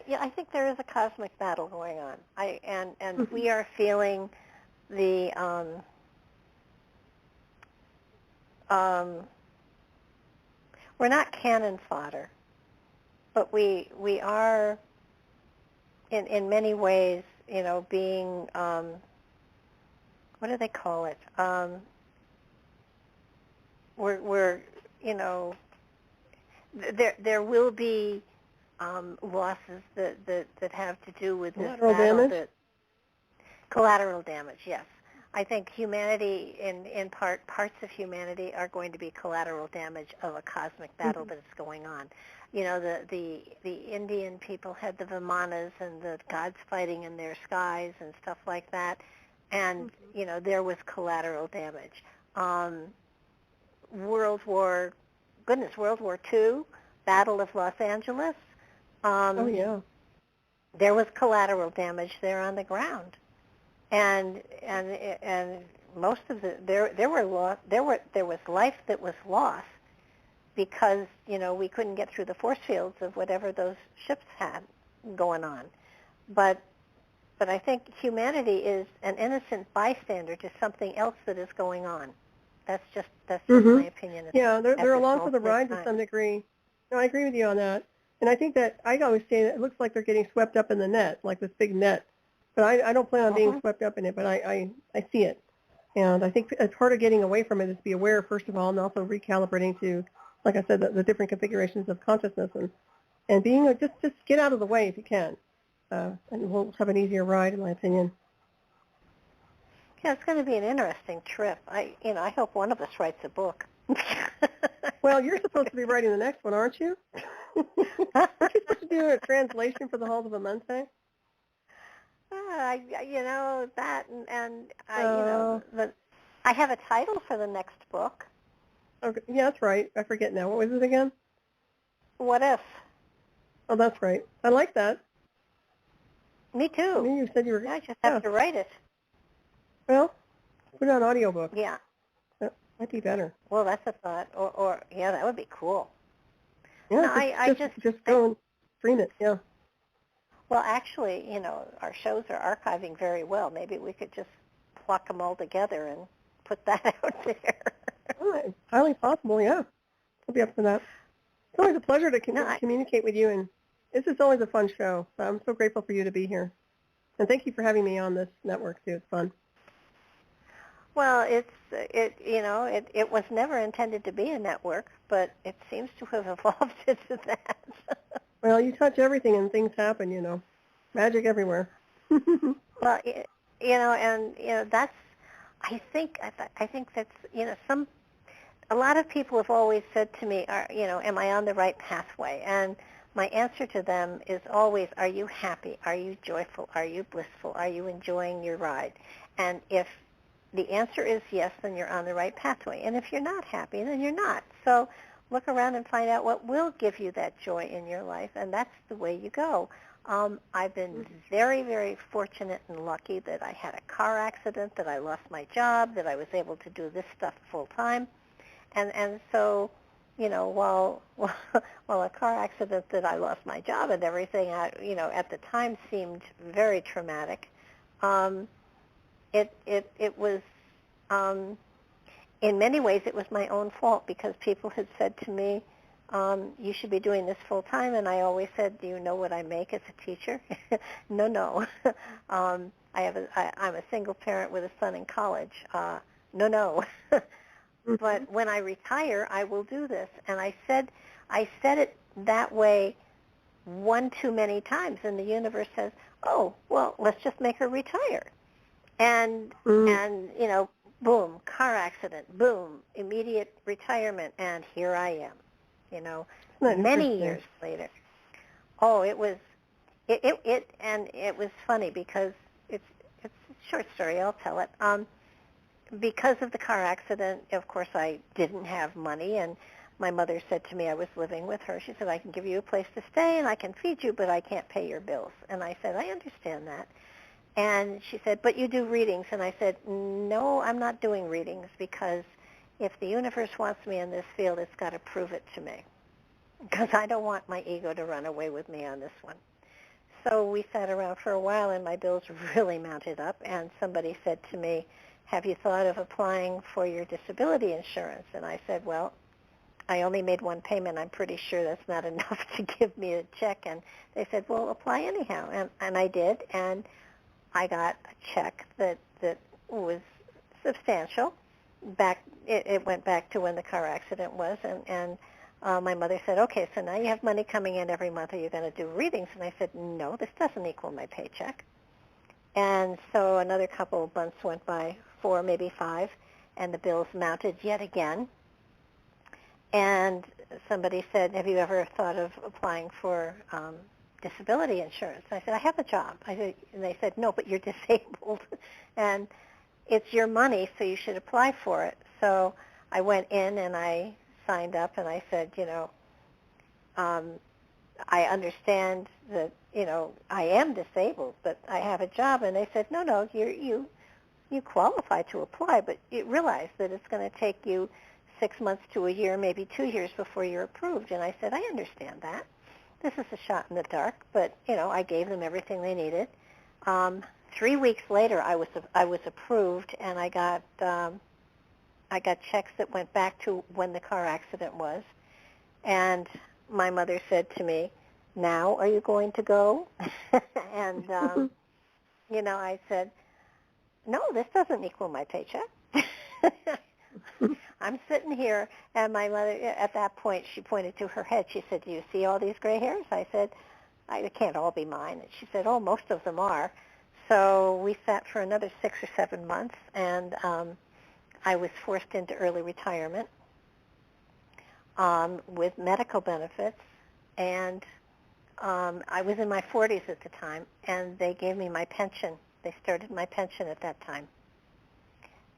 Yeah, I think there is a cosmic battle going on. And we are feeling the we're not cannon fodder, but we are in many ways, being what do they call it? We're there will be losses that have to do with this collateral damage. Collateral damage, yes. I think humanity, in parts of humanity, are going to be collateral damage of a cosmic battle that is going on. The Indian people had the Vimanas and the gods fighting in their skies and stuff like that, and there was collateral damage. World War II, Battle of Los Angeles. Oh yeah. There was collateral damage there on the ground. And most of there was life that was lost because we couldn't get through the force fields of whatever those ships had going on. But I think humanity is an innocent bystander to something else that is going on. That's just my opinion. Yeah, they're along for the ride to some degree. No, I agree with you on that. And I think that I always say that it looks like they're getting swept up in the net, like this big net. But I don't plan on being swept up in it, but I see it. And I think as part of getting away from it is to be aware, first of all, and also recalibrating to, like I said, the different configurations of consciousness, and being, just get out of the way if you can. And we'll have an easier ride, in my opinion. Yeah, it's going to be an interesting trip. I hope one of us writes a book. Well, you're supposed to be writing the next one, aren't you? Aren't you supposed to do a translation for the Halls of Amante? I have a title for the next book. Okay, yeah, that's right. I forget now. What was it again? What If? Oh, that's right. I like that. Me too. I mean, you said you were. I just have to write it. Well, put it on audiobook. Yeah. That might be better. Well, that's a thought. Or yeah, that would be cool. Yeah, no, just go and stream it. Yeah. Well, actually, our shows are archiving very well. Maybe we could just pluck them all together and put that out there. Oh, highly possible, yeah. I'll be up for that. It's always a pleasure to communicate with you, and this is always a fun show. So I'm so grateful for you to be here. And thank you for having me on this network, too. It's fun. Well, it was never intended to be a network, but it seems to have evolved into that. Well, you touch everything and things happen, you know. Magic everywhere. Well, that's. I think that's a lot of people have always said to me, am I on the right pathway? And my answer to them is always, are you happy? Are you joyful? Are you blissful? Are you enjoying your ride? And if the answer is yes, then you're on the right pathway. And if you're not happy, then you're not. So look around and find out what will give you that joy in your life, and that's the way you go. I've been very, very fortunate and lucky that I had a car accident, that I lost my job, that I was able to do this stuff full time. And so, while a car accident that I lost my job and everything, at the time seemed very traumatic. It was, in many ways, it was my own fault because people had said to me, you should be doing this full time, and I always said, do you know what I make as a teacher? No. I'm a single parent with a son in college. No. But when I retire, I will do this. And I said it that way one too many times, and the universe says, oh, well, let's just make her retire. And boom, car accident, boom, immediate retirement, and here I am. Many years later. Oh, it was funny because it's a short story. I'll tell it. Because of the car accident, of course, I didn't have money, and my mother said to me, I was living with her. She said, I can give you a place to stay and I can feed you, but I can't pay your bills. And I said, I understand that. And she said, but you do readings. And I said, no, I'm not doing readings because if the universe wants me in this field, it's got to prove it to me because I don't want my ego to run away with me on this one. So we sat around for a while, and my bills really mounted up, and somebody said to me, have you thought of applying for your disability insurance? And I said, well, I only made one payment. I'm pretty sure that's not enough to give me a check. And they said, well, apply anyhow. And I did, and I got a check that was substantial. It went back to when the car accident was, and my mother said, okay, so now you have money coming in every month. Are you going to do readings? And I said, no, this doesn't equal my paycheck. And so another couple of months went by, 4, maybe 5, and the bills mounted yet again. And somebody said, have you ever thought of applying for disability insurance? And I said, I have a job. And they said, no, but you're disabled. And it's your money, so you should apply for it. So I went in and I signed up, and I said, I understand that, I am disabled, but I have a job. And they said, no, you qualify to apply, but you realize that it's going to take you 6 months to a year, maybe 2 years before you're approved. And I said, I understand that. This is a shot in the dark, but, I gave them everything they needed. 3 weeks later, I was approved, and I got checks that went back to when the car accident was. And my mother said to me, now are you going to go? And, I said, no, this doesn't equal my paycheck. I'm sitting here, and my mother, at that point, she pointed to her head. She said, do you see all these gray hairs? I said, it can't all be mine. And she said, oh, most of them are. So we sat for another 6 or 7 months, and I was forced into early retirement with medical benefits, and I was in my 40s at the time, and they gave me my pension. They started my pension at that time.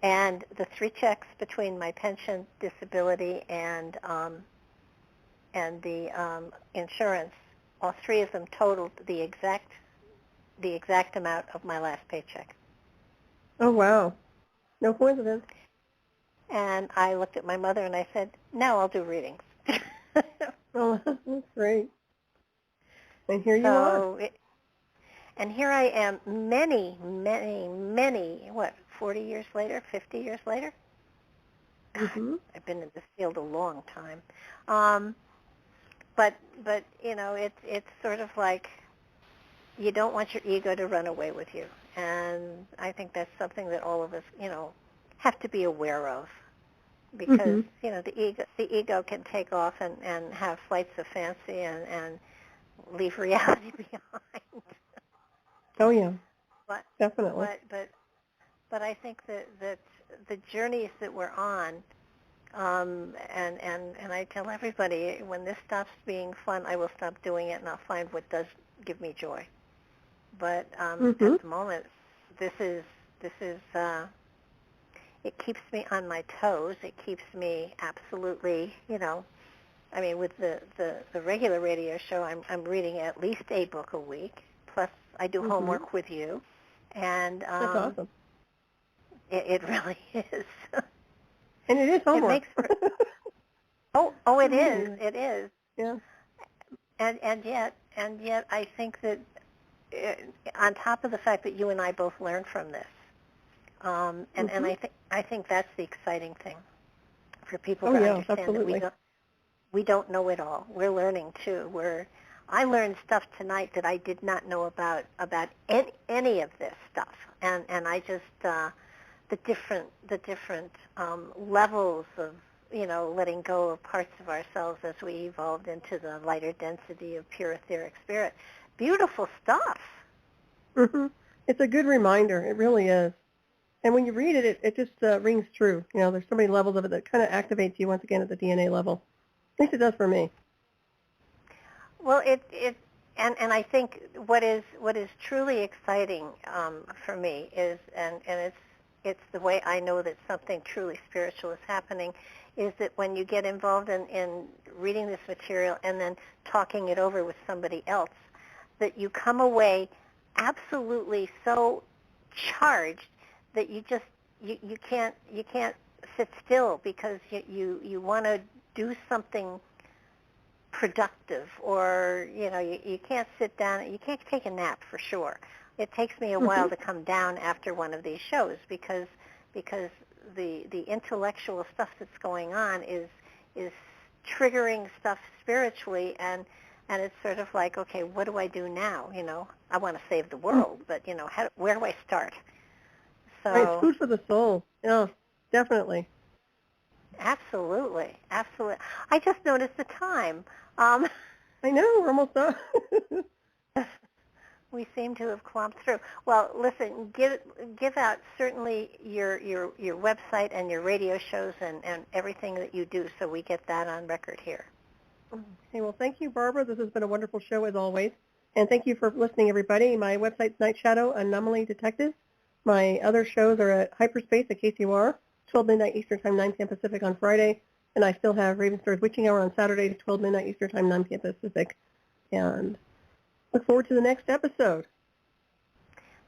And the 3 checks between my pension, disability, and the insurance, all 3 of them totaled the exact amount of my last paycheck. Oh, wow. No coincidence. And I looked at my mother and I said, now I'll do readings. Oh, that's great. And here you are. And here I am many, 40 years later, 50 years later? God, I've been in this field a long time. But it's sort of like you don't want your ego to run away with you. And I think that's something that all of us, have to be aware of. Because, the ego can take off and have flights of fancy and leave reality behind. Oh yeah, But definitely. but I think that the journeys that we're on, and I tell everybody, when this stops being fun, I will stop doing it, and I'll find what does give me joy. But at the moment, this is it keeps me on my toes. It keeps me absolutely, I mean, with the regular radio show, I'm reading at least a book a week. Plus, I do homework with you, and that's awesome. It really is. And it is homework. It makes it is. It is. Yeah. And yet I think that on top of the fact that you and I both learned from this, and I think that's the exciting thing for people to understand, absolutely. that we don't know it all. We're learning too. I learned stuff tonight that I did not know about any of this stuff, and I just the different levels of letting go of parts of ourselves as we evolved into the lighter density of pure etheric spirit. Beautiful stuff. It's a good reminder. It really is. And when you read it, it just rings true. There's so many levels of it that kind of activates you once again at the DNA level. At least it does for me. Well, and I think what is truly exciting for me is, and it's the way I know that something truly spiritual is happening, is that when you get involved in reading this material and then talking it over with somebody else, that you come away absolutely so charged that you just you can't sit still, because you want to do something productive, or you can't sit down, you can't take a nap for sure. It takes me a while to come down after one of these shows, because the intellectual stuff that's going on is triggering stuff spiritually, and it's sort of like, okay, what do I do now? I want to save the world, but where do I start? So right, food for the soul. Yeah, definitely. Absolutely. I just noticed the time. I know, we're almost done. We seem to have clomped through. Well, listen, give out certainly your website and your radio shows and everything that you do, so we get that on record here. Okay, well, thank you, Barbara. This has been a wonderful show as always. And thank you for listening, everybody. My website's Night Shadow Anomaly Detective. My other shows are at Hyperspace at KCOR, 12 midnight Eastern Time, 9 p.m. Pacific on Friday. And I still have Ravenstar's Witching Hour on Saturday to 12 midnight Eastern Time, 9 p.m. Pacific. And look forward to the next episode.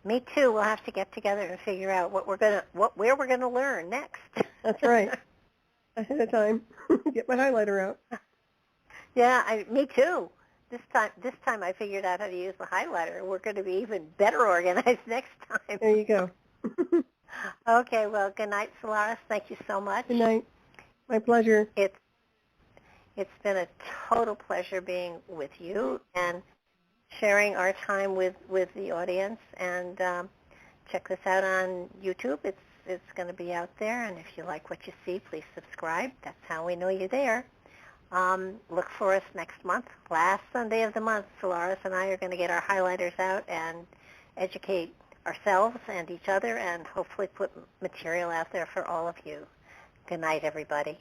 Me too. We'll have to get together and figure out where we're gonna learn next. That's right. Ahead of time. Get my highlighter out. Yeah, me too. This time I figured out how to use the highlighter. We're going to be even better organized next time. There you go. Okay, well, good night, Solaris. Thank you so much. Good night. My pleasure. It's been a total pleasure being with you and sharing our time with the audience. And check this out on YouTube. It's going to be out there. And if you like what you see, please subscribe. That's how we know you're there. Look for us next month. Last Sunday of the month, Solaris and I are going to get our highlighters out and educate ourselves and each other, and hopefully put material out there for all of you. Good night, everybody.